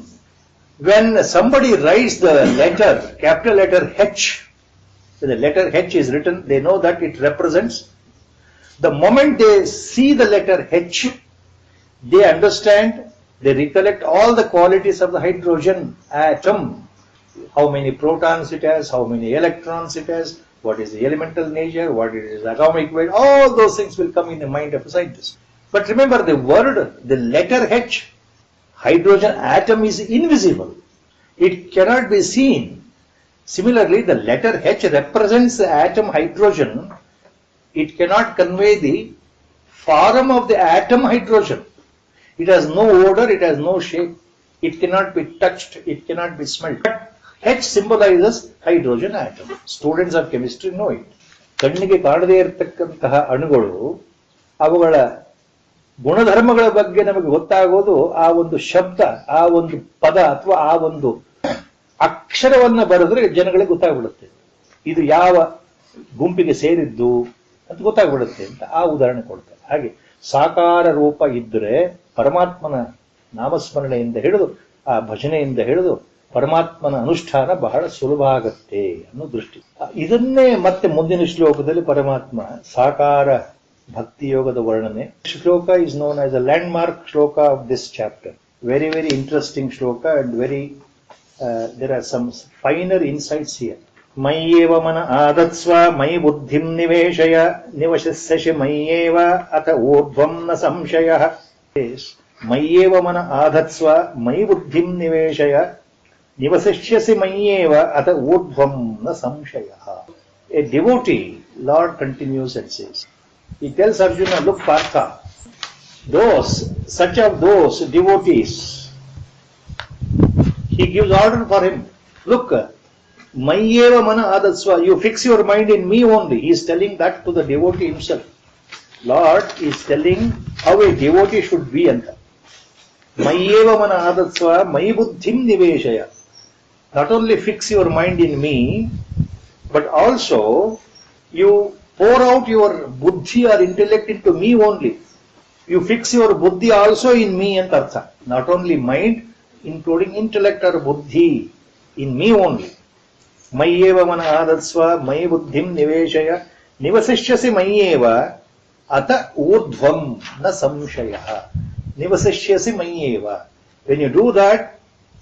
When somebody writes the letter, capital letter H, when the letter H is written, they know that it represents. The moment they see the letter H, they understand, they recollect all the qualities of the hydrogen atom, how many protons it has, how many electrons it has, what is the elemental nature, what is the atomic weight, all those things will come in the mind of a scientist. But remember, the word, the letter H, hydrogen atom, is invisible. It cannot be seen. Similarly, the letter H represents the atom hydrogen. It cannot convey the form of the atom hydrogen. It has no odor, it has no shape. It cannot be touched, it cannot be smelled. But H symbolizes hydrogen atom. Students of chemistry know it. ಕಣ್ಣಿಗೆ ಕಾಣದೇ ಇರತಕ್ಕಂತಹ ಅಣುಗಳು, ಅವುಗಳ ಗುಣಧರ್ಮಗಳ ಬಗ್ಗೆ ನಮಗೆ ಗೊತ್ತಾಗೋದು ಆ ಒಂದು ಶಬ್ದ, ಆ ಒಂದು ಪದ ಅಥವಾ ಆ ಒಂದು ಅಕ್ಷರವನ್ನ ಬರೆದ್ರೆ ಜನಗಳಿಗೆ ಗೊತ್ತಾಗ್ಬಿಡುತ್ತೆ, ಇದು ಯಾವ ಗುಂಪಿಗೆ ಸೇರಿದ್ದು ಅಂತ ಗೊತ್ತಾಗ್ಬಿಡುತ್ತೆ ಅಂತ ಆ ಉದಾಹರಣೆ ಕೊಡ್ತಾರೆ. ಹಾಗೆ ಸಾಕಾರ ರೂಪ ಇದ್ದರೆ ಪರಮಾತ್ಮನ ನಾಮಸ್ಮರಣೆಯಿಂದ ಹಿಡಿದು ಆ ಭಜನೆಯಿಂದ ಹಿಡಿದು ಪರಮಾತ್ಮನ ಅನುಷ್ಠಾನ ಬಹಳ ಸುಲಭ ಆಗತ್ತೆ ಅನ್ನೋ ದೃಷ್ಟಿ. ಇದನ್ನೇ ಮತ್ತೆ ಮುಂದಿನ ಶ್ಲೋಕದಲ್ಲಿ ಪರಮಾತ್ಮ ಸಾಕಾರ ಭಕ್ತಿ ಯೋಗದ ವರ್ಣನೆ. ಶ್ಲೋಕ is known as a landmark ಶ್ಲೋಕ of this chapter. Very very interesting ಶ್ಲೋಕ and very there are some finer insights here. ಮಯ್ಯೇವ ಮನ ಆದತ್ಸ್ವ ಮಯಿ ಬುದ್ಧಿಂ ನಿವೇಶಯ ನಿವಶಸ್ಯಸಿ ಮಯ್ಯೇವ ಅಥ ಊರ್ಧ್ವಂ ನ ಸಂಶಯ. ಮಯ್ಯೇವ ಮನ ಆಧತ್ಸ್ವ ಮೈ ಬುದ್ಧಿಂ ನಿವೇಶಯ ನಿವಸಿಷ್ಯಸಿ ಮಯ್ಯೇವ ಅತ ಊರ್ಧ್ವಂ ನ ಸಂಶಯ. A devotee, Lord continues and says, he tells Arjuna, look Partha, such of those devotees, he gives order for him. Look, Mayyeva mana adatsva, you fix your mind in me only. He is telling that to the devotee himself. Lord is telling how a devotee should be. Mayyeva mana adatsva, mai buddhim niveshaya. Not only fix your mind in me, but also you pour out your buddhi or intellect into me only. You fix your buddhi also in me and artha. Not only mind, including intellect or buddhi in me only. Mayyeva mana adatsva mai buddhim niveshaya nivasishyasi mayyeva ata urdhvam na samshaya. Nivasishyasi mayyeva. When you do that,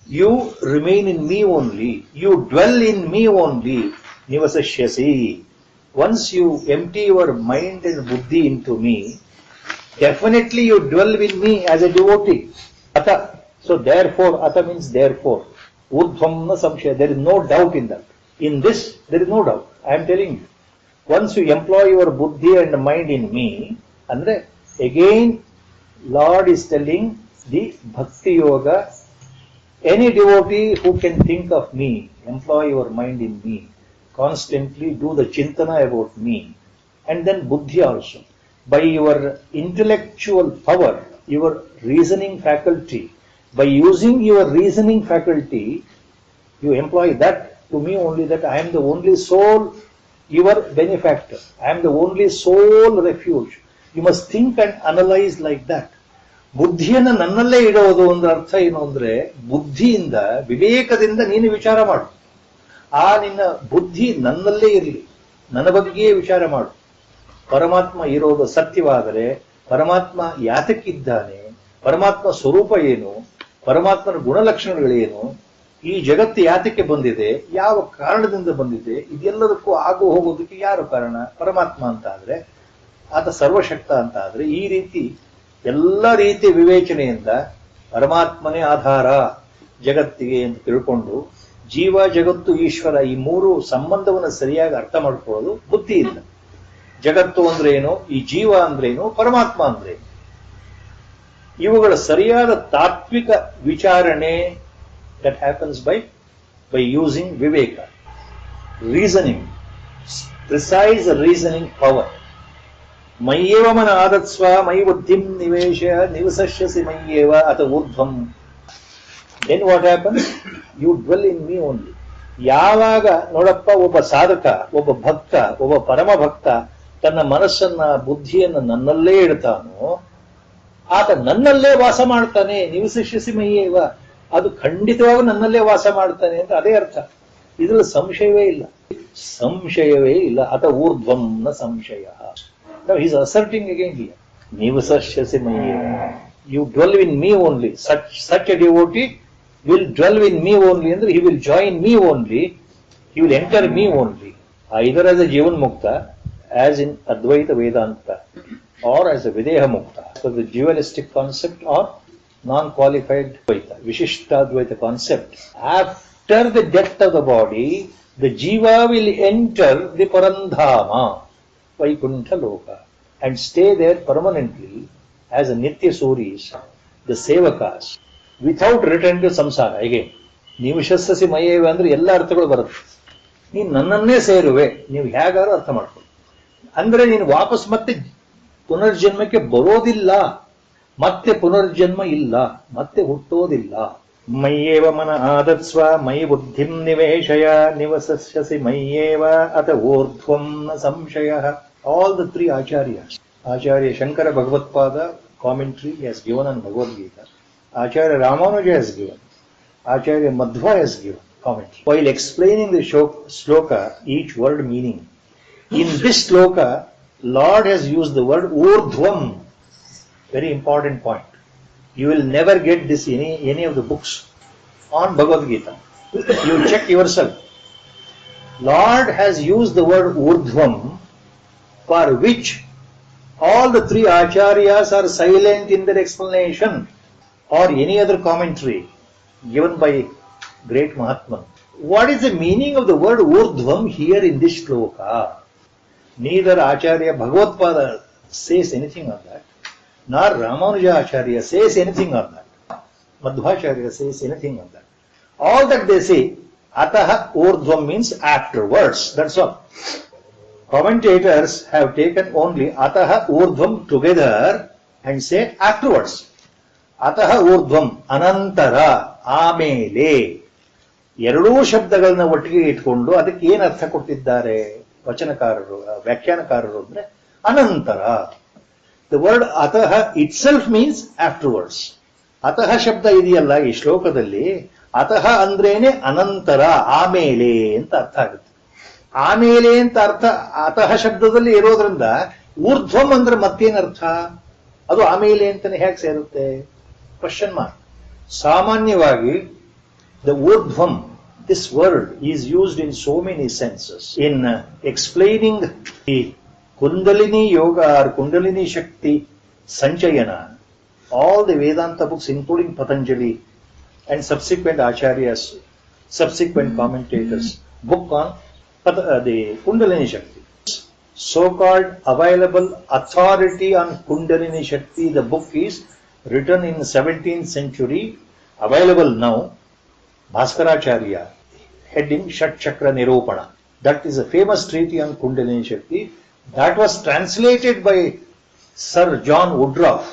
you remain in me only. You dwell in me only. Nivasashyasi. Once you empty your mind and buddhi into me, definitely you dwell with me as a devotee. Ata. So therefore, ata means therefore. Urdhvam na samshaya. There is no doubt in that. In this, there is no doubt. I am telling you. Once you employ your buddhi and mind in me, and again, Lord is telling the bhakti yoga. Any devotee who can think of me, employ your mind in me, constantly do the chintana about me, and then buddhi also. By your intellectual power, your reasoning faculty, by using your reasoning faculty, you employ that to me only, that I am the only sole, your benefactor. I am the only sole refuge. You must think and analyze like that. ಬುದ್ಧಿಯನ್ನು ನನ್ನಲ್ಲೇ ಇಡೋದು ಒಂದು ಅರ್ಥ ಏನು ಅಂದ್ರೆ, ಬುದ್ಧಿಯಿಂದ ವಿವೇಕದಿಂದ ನೀನು ವಿಚಾರ ಮಾಡು. ಆ ನಿನ್ನ ಬುದ್ಧಿ ನನ್ನಲ್ಲೇ ಇರಲಿ, ನನ್ನ ಬಗ್ಗೆಯೇ ವಿಚಾರ ಮಾಡು. ಪರಮಾತ್ಮ ಇರೋದು ಸತ್ಯವಾದರೆ ಪರಮಾತ್ಮ ಯಾತಕ್ಕಿದ್ದಾನೆ, ಪರಮಾತ್ಮ ಸ್ವರೂಪ ಏನು, ಪರಮಾತ್ಮನ ಗುಣಲಕ್ಷಣಗಳೇನು, ಈ ಜಗತ್ತು ಯಾತಕ್ಕೆ ಬಂದಿದೆ, ಯಾವ ಕಾರಣದಿಂದ ಬಂದಿದೆ, ಇದೆಲ್ಲದಕ್ಕೂ ಆಗು ಹೋಗೋದಕ್ಕೆ ಯಾರು ಕಾರಣ? ಪರಮಾತ್ಮ ಅಂತ ಆದ್ರೆ, ಆತ ಸರ್ವಶಕ್ತ ಅಂತ ಆದ್ರೆ, ಈ ರೀತಿ ಎಲ್ಲ ರೀತಿಯ ವಿವೇಚನೆಯಿಂದ ಪರಮಾತ್ಮನೇ ಆಧಾರ ಜಗತ್ತಿಗೆ ಅಂತ ತಿಳ್ಕೊಂಡು ಜೀವ ಜಗತ್ತು ಈಶ್ವರ ಈ ಮೂರು ಸಂಬಂಧವನ್ನು ಸರಿಯಾಗಿ ಅರ್ಥ ಮಾಡ್ಕೊಳ್ಳೋದು ಬುದ್ಧಿಯಿಂದ. ಜಗತ್ತು ಅಂದ್ರೇನು, ಈ ಜೀವ ಅಂದ್ರೇನು, ಪರಮಾತ್ಮ ಅಂದ್ರೇನು, ಇವುಗಳ ಸರಿಯಾದ ತಾತ್ವಿಕ ವಿಚಾರಣೆ that happens by using viveka, reasoning, precise reasoning power. Mayyeva mana adatsva mai buddhim niveshaya nivasashyasi mayyeva ata urdhvam. Then what happens? You dwell in me only. ಯಾವಾಗ ನೋಡಪ್ಪ ಒಬ್ಬ ಸಾಧಕ, ಒಬ್ಬ ಭಕ್ತ, ಒಬ್ಬ ಪರಮ ಭಕ್ತ ತನ್ನ ಮನಸ್ಸನ್ನ ಬುದ್ಧಿಯನ್ನ ನನ್ನಲ್ಲೇ ಇಡ್ತಾನೋ, ಆತ ನನ್ನಲ್ಲೇ ವಾಸ ಮಾಡ್ತಾನೆ. ನಿವಸಿಷ್ಯಸಿ ಮಯ್ಯೇವ, ಅದು ಖಂಡಿತವಾಗೂ ನನ್ನಲ್ಲೇ ವಾಸ ಮಾಡ್ತಾನೆ ಅಂತ ಅದೇ ಅರ್ಥ. ಇದ್ರಲ್ಲಿ ಸಂಶಯವೇ ಇಲ್ಲ, ಸಂಶಯವೇ ಇಲ್ಲ. ಅತ ಊರ್ಧ್ವಂ ನ ಸಂಶಯ. Now he is asserting again here, Nivasashyasi mayyeva. You dwell in me only. Such a devotee will dwell in me only, and he will join me only. He will enter me only, either as a Jivan Mukta, as in Advaita Vedanta, or as a Videha Mukta. So the dualistic concept or non-qualified Advaita, Vishishta Advaita concept. After the death of the body, the Jiva will enter the Parandhama, Vaikuntha Loka, and stay there permanently as a Nitya Suris, the Sevakas, without return to samsara again. ನಿವಶಸ್ಸಸಿ ಮಯ್ಯೇವ ಅಂದ್ರೆ ಎಲ್ಲ ಅರ್ಥಗಳು ಬರುತ್ತೆ. ನೀನು ನನ್ನನ್ನೇ ಸೇರುವೆ, ನೀವು ಹೇಗಾದ್ರೂ ಅರ್ಥ ಮಾಡ್ಕೊಳ್ಳಿ. ಅಂದ್ರೆ ನೀನು ವಾಪಸ್ ಮತ್ತೆ ಪುನರ್ಜನ್ಮಕ್ಕೆ ಬರೋದಿಲ್ಲ, ಮತ್ತೆ ಪುನರ್ಜನ್ಮ ಇಲ್ಲ, ಮತ್ತೆ ಹುಟ್ಟೋದಿಲ್ಲ. ಮಯ್ಯೇವ ಮನ ಆದತ್ಸ್ವ ಮೈ ಬುದ್ಧಿಂ ನಿವೇಶಯ ನಿವಸಸ್ಯಸಿ ಮಯ್ಯೇವ ಅತ ಊರ್ಧ್ವಂ ನ ಸಂಶಯ. All the three acharyas, Acharya Shankara Bhagavatpada commentary he has given on Bhagavad Gita, Acharya Ramanuja has given, Acharya Madhva has given commentary. While explaining the shloka, each word meaning, in this shloka, Lord has used the word urdhvam. Very important point. You will never get this in any of the books on Bhagavad Gita. You check yourself. Lord has used the word urdhvam, for which all the three acharyas are silent in their explanation. or any other commentary given by great Mahatma. What is the meaning of the word urdhvam here in this shloka? Neither Acharya Bhagavad says anything on that, nor Ramanuja Acharya says anything on that. Madhvacharya says anything on that. All that they say, ataha urdhvam means afterwards. That's all. Commentators have taken only ataha urdhvam together and say afterwards. Ataha urdhvam anantara ಆಮೇಲೆ ಎರಡೂ ಶಬ್ದಗಳನ್ನ ಒಟ್ಟಿಗೆ ಇಟ್ಕೊಂಡು ಅದಕ್ಕೆ ಏನು ಅರ್ಥ ಕೊಟ್ಟಿದ್ದಾರೆ ವಚನಕಾರರು ವ್ಯಾಖ್ಯಾನಕಾರರು ಅಂದ್ರೆ ಅನಂತರ. ದ ವರ್ಡ್ ಅತಃ ಇಟ್ ಸೆಲ್ಫ್ ಮೀನ್ಸ್ ಆಫ್ಟರ್ವರ್ಡ್ಸ್. ಅತಃ ಶಬ್ದ ಇದೆಯಲ್ಲ ಈ ಶ್ಲೋಕದಲ್ಲಿ, ಅತಃ ಅಂದ್ರೇನೆ ಅನಂತರ ಆಮೇಲೆ ಅಂತ ಅರ್ಥ ಆಗುತ್ತೆ. ಆಮೇಲೆ ಅಂತ ಅರ್ಥ ಅತಃ ಶಬ್ದದಲ್ಲಿ ಇರೋದ್ರಿಂದ ಊರ್ಧ್ವಂ ಅಂದ್ರೆ ಮತ್ತೇನರ್ಥ? ಅದು ಆಮೇಲೆ ಅಂತಾನೆ ಹೇಗೆ ಸೇರುತ್ತೆ? Question mark. ಸಾಮಾನ್ಯವಾಗಿ the urdhvam, this word is used in so many senses in explaining the Kundalini Yoga or Kundalini Shakti Sanchayana. All the Vedanta books, including Patanjali and subsequent acharyas, subsequent commentators, book on the Kundalini Shakti. So-called available authority on Kundalini Shakti, the book is written in 17th century, available now, Bhaskaracharya, heading Shat Chakra Nirupana. That is a famous treatise on Kundalini Shakti. That was translated by Sir John Woodruff,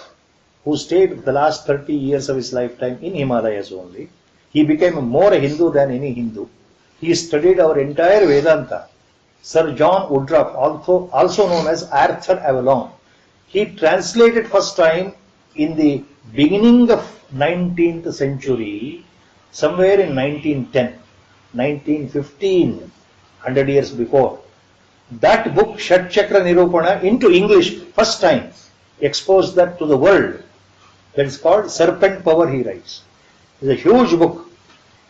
who stayed the last 30 years of his lifetime in Himalayas only. He became more a Hindu than any Hindu. He studied our entire Vedanta. Sir John Woodruff, also known as Arthur Avalon, he translated first time in the beginning of 19th century, somewhere in 1910, 1915, 100 years before. That book, Shat Chakra Nirupana, into English, first time, exposed that to the world. That is called Serpent Power, he writes. It's a huge book.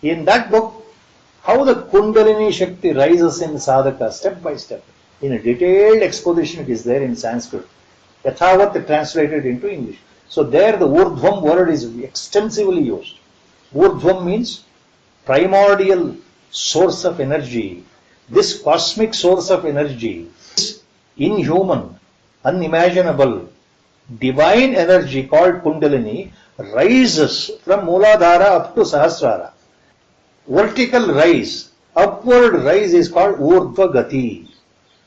In that book, how the Kundalini Shakti rises in sadhaka, step by step. In a detailed exposition, it is there in Sanskrit. Yathavat translated into English. So there the urdhvam word is extensively used. Urdhvam means primordial source of energy. This cosmic source of energy is inhuman, unimaginable, divine energy called Kundalini rises from Mooladhara up to Sahasrara. Vertical rise, upward rise is called Urdhva Gati.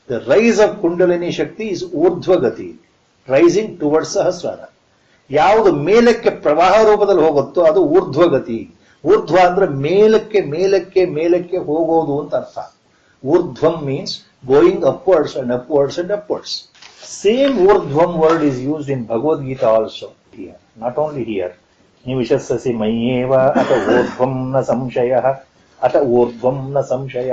The rise of Kundalini Shakti is Urdhva Gati, rising towards Sahasrara. ಯಾವುದು ಮೇಲಕ್ಕೆ ಪ್ರವಾಹ ರೂಪದಲ್ಲಿ ಹೋಗುತ್ತೋ ಅದು ಊರ್ಧ್ವಗತಿ. ಊರ್ಧ್ವ ಅಂದ್ರೆ ಮೇಲಕ್ಕೆ ಮೇಲಕ್ಕೆ ಮೇಲಕ್ಕೆ ಹೋಗೋದು ಅಂತ ಅರ್ಥ. ಊರ್ಧ್ವಂ means going upwards and upwards and upwards. Same ಊರ್ಧ್ವಂ word is used in Bhagavad Gita also here, not only here. ನಿವಿಶಸ್ಸಸಿ ಮಯ್ಯೇವ ಅತ ಊರ್ಧ್ವಂ ನ ಸಂಶಯ, ಅತ ಊರ್ಧ್ವಂ ನ ಸಂಶಯ,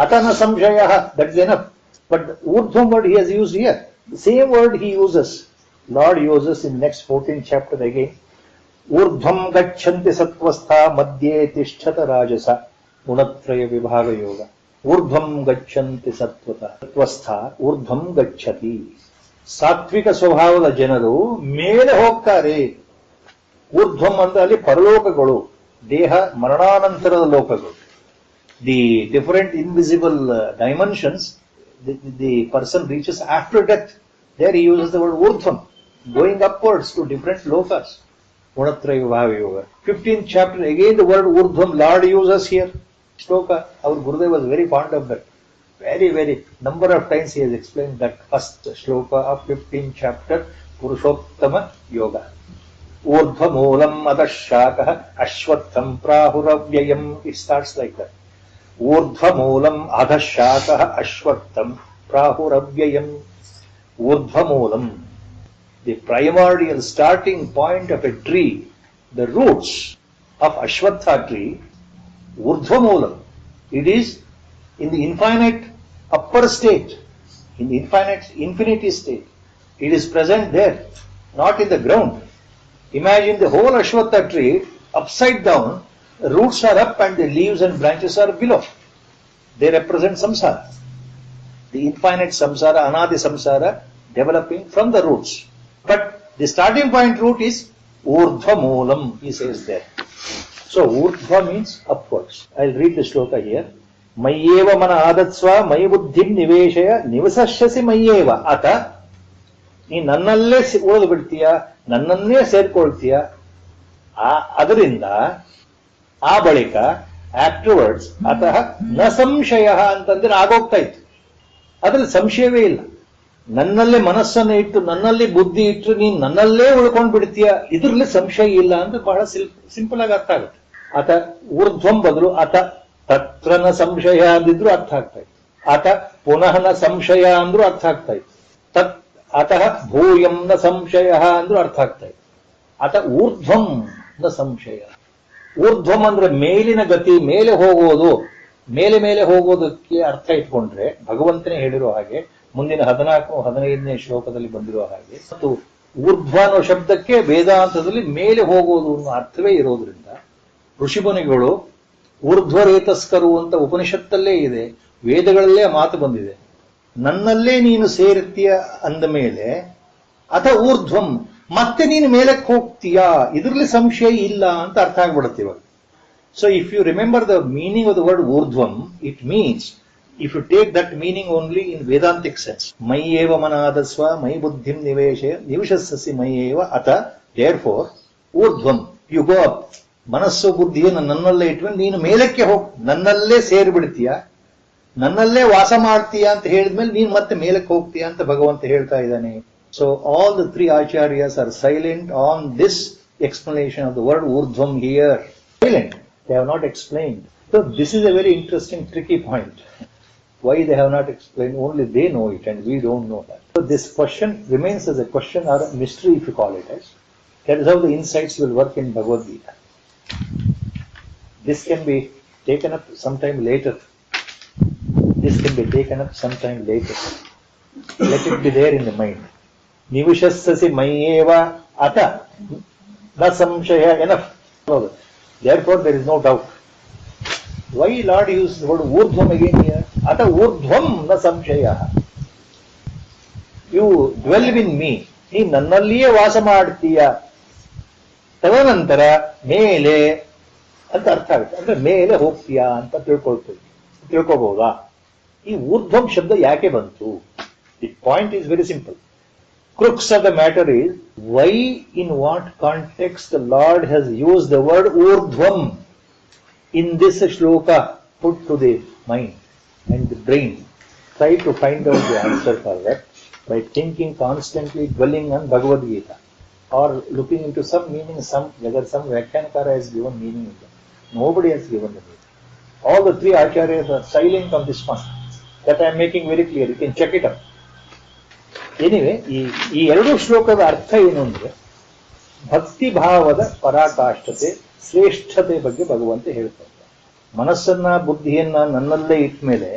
ಅತ ನ ಸಂಶಯ, ದಟ್ ಇಸ್ ಎನಫ್. ಬಟ್ ಊರ್ಧ್ವಂ word he has used here. The same word he uses, Lord uses in next 14th chapter again. Urdhvam gachanti satvastha madhye tishtata rajasa gunatraya vibhaga yoga. Urdhvam gachanti satvastha urdhvam gacchati. ಸಾತ್ವಿಕ ಸ್ವಭಾವದ ಜನರು ಮೇಲೆ ಹೋಗ್ತಾರೆ. ಊರ್ಧ್ವಂ ಅಂದ್ರೆ ಅಲ್ಲಿ ಪರಲೋಕಗಳು, ದೇಹ ಮರಣಾನಂತರದ ಲೋಕಗಳು. The different invisible dimensions the person reaches after death. There he uses the word urdhvam, going upwards to different lokas. Gunatraya Vibhaga Yoga. 15th chapter, again the word urdhvam Lord uses here. Shloka, our Gurudev was very fond of that. Very number of times he has explained that first shloka of 15th chapter, Purushottama Yoga. Urdhva moolam adashakah ashwatham prahuravyayam. It starts like that. Urdhva moolam adhashakah ashwatham prahuravyayam. Urdhva moolam, the primordial starting point of a tree, the roots of Ashwatha tree, Urdhva moolam. It is in the infinite upper state, in the infinity state. It is present there, not in the ground. Imagine the whole Ashwatha tree upside down. Roots are up and the leaves and branches are below. They represent samsara. The infinite samsara, anadi samsara, developing from the roots. But the starting point root is Urdhva Moolam, he says there. So Urdhva means upwards. I'll read the shloka here. Mayyeva mana adatsva may buddhim niveshaya nivasashyasi mayyeva. Ata, ನೀ ನನ್ನಲ್ಲೇ ಉಳಿದು ಬಿಡ್ತೀಯ, ನನ್ನನ್ನೇ ಸೇರ್ಕೊಳ್ತೀಯ. ಅದರಿಂದ ಆ ಬಳಿಕ afterwards ಅತಃ ನ ಸಂಶಯ ಅಂತಂದ್ರೆ ಆಗೋಗ್ತಾ ಇತ್ತು. ಅದ್ರಲ್ಲಿ ಸಂಶಯವೇ ಇಲ್ಲ. ನನ್ನಲ್ಲೇ ಮನಸ್ಸನ್ನು ಇಟ್ಟು ನನ್ನಲ್ಲಿ ಬುದ್ಧಿ ಇಟ್ಟು ನೀನ್ ನನ್ನಲ್ಲೇ ಉಳ್ಕೊಂಡ್ ಬಿಡ್ತೀಯ, ಇದ್ರಲ್ಲಿ ಸಂಶಯ ಇಲ್ಲ ಅಂತ ಬಹಳ ಸಿಂಪಲ್ ಆಗಿ ಅರ್ಥ ಆಗುತ್ತೆ. ಅತ ಊರ್ಧ್ವಂ ಬದಲು ಅತ ತತ್ರ ನ ಸಂಶಯ ಅಂದಿದ್ರು ಅರ್ಥ ಆಗ್ತಾ ಇತ್ತು. ಅತ ಪುನಃ ನ ಸಂಶಯ ಅಂದ್ರೂ ಅರ್ಥ ಆಗ್ತಾ ಇತ್ತು. ತತ್ ಅತಃ ಭೂಯಂ ನ ಸಂಶಯ ಅಂದ್ರೂ ಅರ್ಥ ಆಗ್ತಾ ಇತ್ತು. ಅತ ಊರ್ಧ್ವಂ ನ ಸಂಶಯ. ಊರ್ಧ್ವಂ ಅಂದ್ರೆ ಮೇಲಿನ ಗತಿ, ಮೇಲೆ ಹೋಗೋದು. ಮೇಲೆ ಮೇಲೆ ಹೋಗೋದಕ್ಕೆ ಅರ್ಥ ಇಟ್ಕೊಂಡ್ರೆ ಭಗವಂತನೇ ಹೇಳಿರೋ ಹಾಗೆ ಮುಂದಿನ 14-15ನೇ ಶ್ಲೋಕದಲ್ಲಿ ಬಂದಿರೋ ಹಾಗೆ, ಮತ್ತು ಊರ್ಧ್ವ ಅನ್ನೋ ಶಬ್ದಕ್ಕೆ ವೇದಾಂತದಲ್ಲಿ ಮೇಲೆ ಹೋಗೋದು ಅನ್ನೋ ಅರ್ಥವೇ ಇರೋದ್ರಿಂದ ಋಷಿಮುನಿಗಳು ಊರ್ಧ್ವರೇತಸ್ಕರು ಅಂತ ಉಪನಿಷತ್ತಲ್ಲೇ ಇದೆ, ವೇದಗಳಲ್ಲೇ ಮಾತು ಬಂದಿದೆ. ನನ್ನಲ್ಲೇ ನೀನು ಸೇರ್ತೀಯ ಅಂದ ಮೇಲೆ ಅಥ ಊರ್ಧ್ವಂ, ಮತ್ತೆ ನೀನು ಮೇಲಕ್ಕೆ ಹೋಗ್ತೀಯಾ, ಇದರಲ್ಲಿ ಸಂಶಯ ಇಲ್ಲ ಅಂತ ಅರ್ಥ ಆಗ್ಬಿಡುತ್ತೆ ಇವಾಗ. So if you remember the meaning of the word urdhvam, it means, if you take that meaning only in Vedantic sense, Mayyeva manadasva, May buddhim niveshaya, nivishasasi Mayyeva ata, therefore, urdhvam, you go up. ಮನಸ್ಸು ಬುದ್ಧಿಯನ್ನು ನನ್ನಲ್ಲೇ ಇಟ್ಕೊಂಡು ನೀನು ಮೇಲಕ್ಕೆ ಹೋಗ್, ನನ್ನಲ್ಲೇ ಸೇರಿಬಿಡ್ತೀಯ, ನನ್ನಲ್ಲೇ ವಾಸ ಮಾಡ್ತೀಯ ಅಂತ ಹೇಳಿದ್ಮೇಲೆ ನೀನು ಮತ್ತೆ ಮೇಲಕ್ಕೆ ಹೋಗ್ತೀಯ ಅಂತ ಭಗವಂತ ಹೇಳ್ತಾ ಇದ್ದಾನೆ. So all the three acharyas are silent on this explanation of the word urdhvam here. Silent. They have not explained. So this is a very interesting, tricky point. Why they have not explained, only they know it and we don't know that. So this question remains as a question or a mystery, if you call it as. That is how the insights will work in Bhagavad Gita. This can be taken up sometime later. This can be taken up sometime later. Let it be there in the mind. Nivishasasi mayyeva ata na samshaya, enough. Therefore, there is no doubt. Why Lord used the word urdhvam again here? Ata urdhvam na samshaya. You dwell in me. ನೀ ನನ್ನಲ್ಲಿಯೇ ವಾಸ ಮಾಡ್ತೀಯ. ತದನಂತರ ಮೇಲೆ ಅಂತ ಅರ್ಥ ಆಗುತ್ತೆ. ಅಂದ್ರೆ ಮೇಲೆ ಹೋಗ್ತೀಯಾ ಅಂತ ತಿಳ್ಕೋಬಹುದಾ? ಈ ಊರ್ಧ್ವಂ ಶಬ್ದ ಯಾಕೆ ಬಂತು? The point is very simple. Crux of the matter is, why, in what context the Lord has used the word urdhvam in this shloka put to the mind and the brain. Try to find out the answer for that by thinking constantly, dwelling on Bhagavad Gita or looking into some meaning, whether some Vyakhyanakara has given meaning. Nobody has given the meaning. All the three acharyas are silent on this one. That I am making very clear. You can check it up. Anyway, ಈ ಎರಡು ಶ್ಲೋಕದ ಅರ್ಥ ಏನು ಅಂದ್ರೆ, ಭಕ್ತಿ ಭಾವದ ಪರಾಕಾಷ್ಠತೆ, ಶ್ರೇಷ್ಠತೆ ಬಗ್ಗೆ ಭಗವಂತ ಹೇಳ್ತಾರೆ. ಮನಸ್ಸನ್ನ ಬುದ್ಧಿಯನ್ನ ನನ್ನಲ್ಲೇ ಇಟ್ಟ ಮೇಲೆ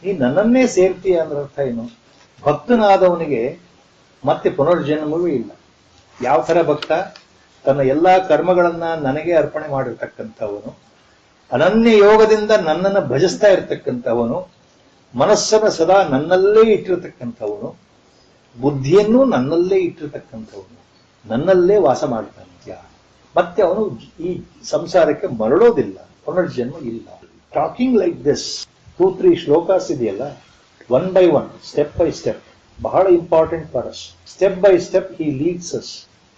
ನೀ ನನ್ನನ್ನೇ ಸೇರ್ತೀಯ ಅಂದ್ರೆ ಅರ್ಥ ಏನು? ಭಕ್ತನಾದವನಿಗೆ ಮತ್ತೆ ಪುನರ್ಜನ್ಮವೂ ಇಲ್ಲ. ಯಾವ ತರ ಭಕ್ತ? ತನ್ನ ಎಲ್ಲಾ ಕರ್ಮಗಳನ್ನ ನನಗೆ ಅರ್ಪಣೆ ಮಾಡಿರ್ತಕ್ಕಂಥವನು, ಅನನ್ಯ ಯೋಗದಿಂದ ನನ್ನನ್ನು ಭಜಿಸ್ತಾ ಇರ್ತಕ್ಕಂಥವನು, ಮನಸ್ಸನ್ನು ಸದಾ ನನ್ನಲ್ಲೇ ಇಟ್ಟಿರ್ತಕ್ಕಂಥವನು, ಬುದ್ಧಿಯನ್ನು ನನ್ನಲ್ಲೇ ಇಟ್ಟಿರ್ತಕ್ಕಂಥವನು, ನನ್ನಲ್ಲೇ ವಾಸ ಮಾಡ್ತಾನೆ. ಮತ್ತೆ ಅವನು ಈ ಸಂಸಾರಕ್ಕೆ ಮರಳೋದಿಲ್ಲ, ಪುನರ್ಜನ್ಮ ಇಲ್ಲ. ಟಾಕಿಂಗ್ ಲೈಕ್ ದಿಸ್ 2-3 ಶ್ಲೋಕಾಸ್ ಇದೆಯಲ್ಲ, one by one, step by step, ಬಹಳ important for us. Step by step he leads us.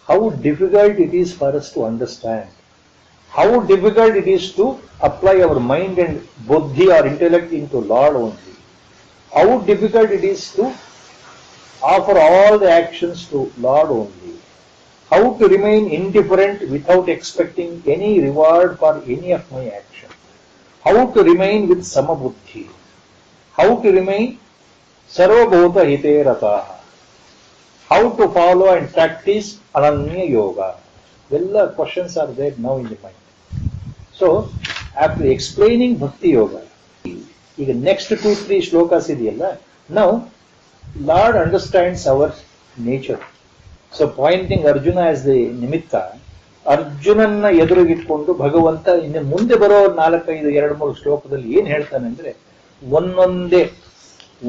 How difficult it is for us to understand, how difficult it is to apply our mind and buddhi or intellect into Lord only, how difficult it is to offer all the actions to Lord only, how to remain indifferent without expecting any reward for any of my action, how to remain with samabuddhi, how to remain sarvabhuta hite rataha, how to follow and practice ananya yoga. All questions are there now in the mind. So after explaining bhakti yoga, ಈಗ next 2-3 shlokas ಇದೆಯಲ್ಲ, now Lord understands our nature. So pointing Arjuna as the nimitta, ಅರ್ಜುನನ್ನ ಎದುರುಗಿಟ್ಕೊಂಡು ಭಗವಂತ ಇನ್ನು ಮುಂದೆ ಬರೋ 4-5-2-3 ಶ್ಲೋಕದಲ್ಲಿ ಏನ್ ಹೇಳ್ತಾನೆ ಅಂದ್ರೆ,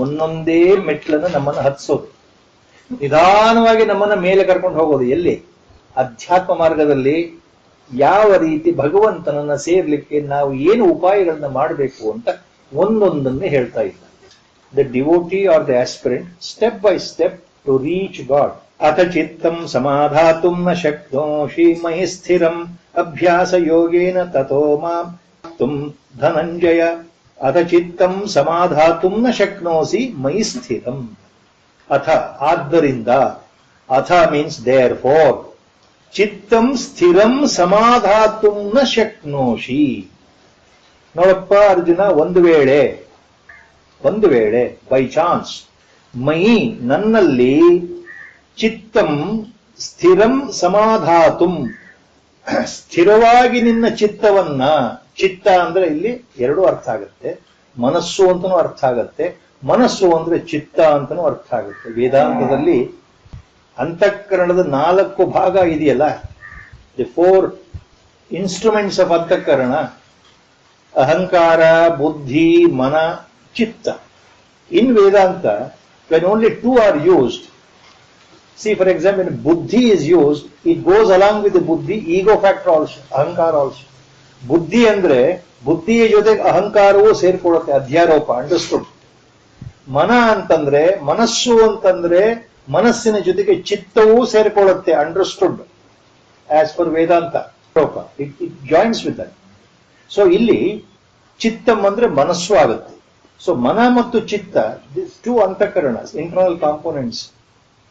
ಒಂದೊಂದೇ ಮೆಟ್ಲನ್ನು ನಮ್ಮನ್ನು ಹತ್ಸೋದು, ನಿಧಾನವಾಗಿ ನಮ್ಮನ್ನ ಮೇಲೆ ಕರ್ಕೊಂಡು ಹೋಗೋದು. ಎಲ್ಲಿ? ಅಧ್ಯಾತ್ಮ ಮಾರ್ಗದಲ್ಲಿ ಯಾವ ರೀತಿ ಭಗವಂತನನ್ನ ಸೇರ್ಲಿಕ್ಕೆ ನಾವು ಏನು ಉಪಾಯಗಳನ್ನ ಮಾಡಬೇಕು ಅಂತ ಒಂದೊಂದನ್ನೇ ಹೇಳ್ತಾ ಇದ್ದಾರೆ. The devotee or the aspirant step by step to reach God. ಅಥ ಚಿತ್ತಂ ಸಮಾಧಾತುಂ ನ ಶಕ್ನೋಷಿ ಮಯಿ ಸ್ಥಿರಂ ಅಭ್ಯಾಸ ಯೋಗೇನ ತಥೋ ಮಾಂ ತುಂ ಧನಂಜಯ. ಅಥ ಚಿತ್ತಂ ಸಮಾಧಾತುಂ ನ ಶಕ್ನೋಸಿ ಮಯಿ ಸ್ಥಿರಂ. ಅಥ ಆದ್ದರಿಂದ, ಅಥ ಮೀನ್ಸ್ ದೇರ್ ಫೋರ್, ಚಿತ್ತಂ ಸ್ಥಿರಂ ಸಮಾಧಾತುಂ ನ ಶಕ್ನೋಷಿ. ನೋಡಪ್ಪ ಅರ್ಜುನ, ಒಂದು ವೇಳೆ ಬೈ ಚಾನ್ಸ್ ಮಯಿ ನನ್ನಲ್ಲಿ ಚಿತ್ತಂ ಸ್ಥಿರಂ ಸಮಾಧಾತುಂ, ಸ್ಥಿರವಾಗಿ ನಿನ್ನ ಚಿತ್ತವನ್ನ, ಚಿತ್ತ ಅಂದ್ರೆ ಇಲ್ಲಿ ಎರಡು ಅರ್ಥ ಆಗುತ್ತೆ, ಮನಸ್ಸು ಅಂತನೂ ಅರ್ಥ ಆಗತ್ತೆ, ಮನಸ್ಸು ಅಂದ್ರೆ ಚಿತ್ತ ಅಂತನೂ ಅರ್ಥ ಆಗುತ್ತೆ. ವೇದಾಂತದಲ್ಲಿ ಅಂತಃಕರಣದ 4 ಭಾಗ ಇದೆಯಲ್ಲ, ದಿ 4 ಇನ್ಸ್ಟ್ರೂಮೆಂಟ್ಸ್ ಆಫ್ ಅಂತಃಕರಣ, ಅಹಂಕಾರ, ಬುದ್ಧಿ, ಮನ, ಚಿತ್ತ. ಇನ್ ವೇದಾಂತ when only 2 are used, see for example when buddhi is used, it goes along with the buddhi ego factor also, ahankara also. ಬುದ್ಧಿ ಅಂದ್ರೆ ಬುದ್ಧಿಯ ಜೊತೆಗೆ ಅಹಂಕಾರವೂ ಸೇರ್ಕೊಳ್ಳುತ್ತೆ, ಅಧ್ಯಾರೋಪ, ಅಂಡರ್ಸ್ಟುಡ್. ಮನ ಅಂತಂದ್ರೆ, ಮನಸ್ಸು ಅಂತಂದ್ರೆ ಮನಸ್ಸಿನ ಜೊತೆಗೆ ಚಿತ್ತವೂ ಸೇರ್ಕೊಳ್ಳುತ್ತೆ, understood as per Vedanta. It joins with that. So ಇಲ್ಲಿ ಚಿತ್ತಂ ಅಂದ್ರೆ ಮನಸ್ಸು ಆಗುತ್ತೆ. ಸೊ ಮನ ಮತ್ತು ಚಿತ್ತ, ದಿಸ್ 2 ಅಂತಃಕರಣ, ಇಂಟರ್ನಲ್ ಕಾಂಪೋನೆಂಟ್ಸ್.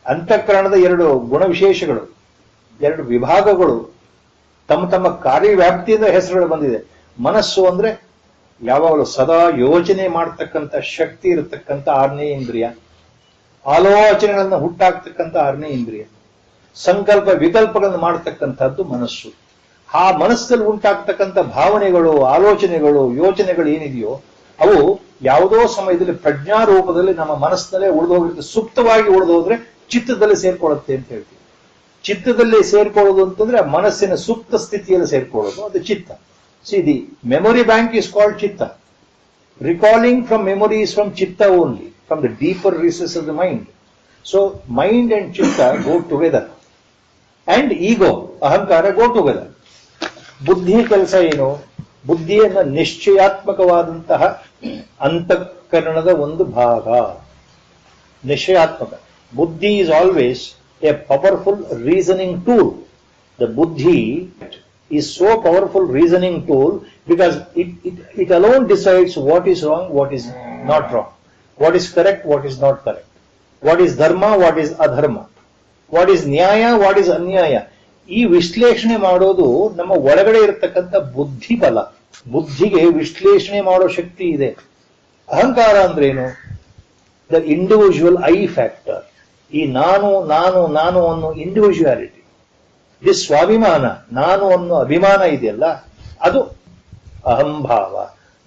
ಅಂತಃಕರಣದ 2 ಗುಣವಿಶೇಷಗಳು, 2 ವಿಭಾಗಗಳು, ತಮ್ಮ ತಮ್ಮ ಕಾರ್ಯವ್ಯಾಪ್ತಿಯಿಂದ ಹೆಸರುಗಳು ಬಂದಿದೆ. ಮನಸ್ಸು ಅಂದ್ರೆ ಯಾವಾಗಲೂ ಸದಾ ಯೋಚನೆ ಮಾಡತಕ್ಕಂಥ ಶಕ್ತಿ ಇರತಕ್ಕಂಥ 6ನೇ ಇಂದ್ರಿಯ, ಆಲೋಚನೆಗಳನ್ನ ಹುಟ್ಟಾಕ್ತಕ್ಕಂಥ 6ನೇ ಇಂದ್ರಿಯ, ಸಂಕಲ್ಪ ವಿಕಲ್ಪಗಳನ್ನು ಮಾಡತಕ್ಕಂಥದ್ದು ಮನಸ್ಸು. ಆ ಮನಸ್ಸಲ್ಲಿ ಉಂಟಾಗ್ತಕ್ಕಂಥ ಭಾವನೆಗಳು, ಆಲೋಚನೆಗಳು, ಯೋಚನೆಗಳು ಏನಿದೆಯೋ ಅವು ಯಾವುದೋ ಸಮಯದಲ್ಲಿ ಪ್ರಜ್ಞಾರೂಪದಲ್ಲಿ ನಮ್ಮ ಮನಸ್ಸಿನಲ್ಲೇ ಉಳಿದೋಗಿರುತ್ತೆ. ಸುಪ್ತವಾಗಿ ಉಳಿದೋದ್ರೆ ಚಿತ್ತದಲ್ಲಿ ಸೇರ್ಕೊಳ್ಳುತ್ತೆ ಅಂತ ಹೇಳ್ತೀವಿ. ಚಿತ್ತದಲ್ಲಿ ಸೇರ್ಕೊಳ್ಳೋದು ಅಂತಂದ್ರೆ ಮನಸ್ಸಿನ ಸುಪ್ತ ಸ್ಥಿತಿಯಲ್ಲಿ ಸೇರ್ಕೊಳ್ಳೋದು, ಅದು ಚಿತ್ತ. See the memory bank is called chitta. Recalling from memory is from chitta only, from the deeper recesses of the mind. So mind and chitta go together, and ಈಗೋ, ಅಹಂಕಾರ ಗೋ ಟುಗೆದರ್. ಬುದ್ಧಿ ಕೆಲಸ ಏನು? ಬುದ್ಧಿಯನ್ನ ನಿಶ್ಚಯಾತ್ಮಕವಾದಂತಹ ಅಂತಃಕರಣದ ಒಂದು ಭಾಗ, ನಿಶ್ಚಯಾತ್ಮಕ. ಬುದ್ಧಿ is always a powerful reasoning tool. The buddhi is so powerful reasoning tool because it alone decides what is wrong, what is not wrong, what is correct, what is not correct, what is dharma, what is adharma, what is nyaya, what is anyaya. ಈ ವಿಶ್ಲೇಷಣೆ ಮಾಡೋದು ನಮ್ಮ ಒಳಗಡೆ ಇರತಕ್ಕಂಥ ಬುದ್ಧಿ ಬಲ. ಬುದ್ಧಿಗೆ ವಿಶ್ಲೇಷಣೆ ಮಾಡೋ ಶಕ್ತಿ ಇದೆ. ಅಹಂಕಾರ ಅಂದ್ರೇನು? The individual I factor. ಈ ನಾನು ನಾನು ನಾನು ಅನ್ನೋ ಇಂಡಿವಿಜುವಾಲಿಟಿ, ದಿ ಸ್ವಾಭಿಮಾನ, ನಾನು ಅನ್ನೋ ಅಭಿಮಾನ ಇದೆಯಲ್ಲ, ಅದು ಅಹಂಭಾವ.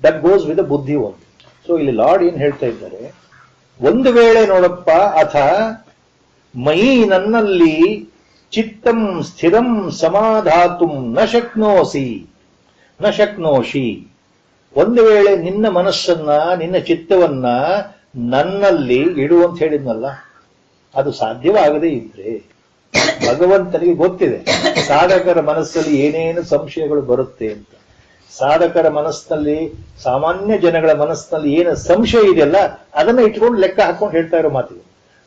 ದಟ್ ಗೋಸ್ ವಿತ್ ದ ಬುದ್ಧಿ ಒಂದು. ಸೊ ಇಲ್ಲಿ ಲಾರ್ಡ್ ಏನ್ ಹೇಳ್ತಾ ಇದ್ದಾರೆ, ಒಂದು ವೇಳೆ ನೋಡಪ್ಪ, ಅಥ ಮಯಿ ನನ್ನಲ್ಲಿ ಚಿತ್ತಂ ಸ್ಥಿರಂ ಸಮಾಧಾತುಂ ನ ಶಕ್ನೋಸಿ ನ ಶಕ್ನೋಷಿ. ಒಂದು ವೇಳೆ ನಿನ್ನ ಮನಸ್ಸನ್ನ, ನಿನ್ನ ಚಿತ್ತವನ್ನ ನನ್ನಲ್ಲಿ ಇಡು ಅಂತ ಹೇಳಿದ್ನಲ್ಲ, ಅದು ಸಾಧ್ಯವಾಗದೇ ಇದ್ರೆ, ಭಗವಂತನಿಗೆ ಗೊತ್ತಿದೆ ಸಾಧಕರ ಮನಸ್ಸಲ್ಲಿ ಏನೇನು ಸಂಶಯಗಳು ಬರುತ್ತೆ ಅಂತ. ಸಾಧಕರ ಮನಸ್ಸಿನಲ್ಲಿ, ಸಾಮಾನ್ಯ ಜನಗಳ ಮನಸ್ಸಿನಲ್ಲಿ ಏನು ಸಂಶಯ ಇದೆಯಲ್ಲ, ಅದನ್ನ ಇಟ್ಕೊಂಡು ಲೆಕ್ಕ ಹಾಕೊಂಡು ಹೇಳ್ತಾ ಇರೋ ಮಾತಿದೆ.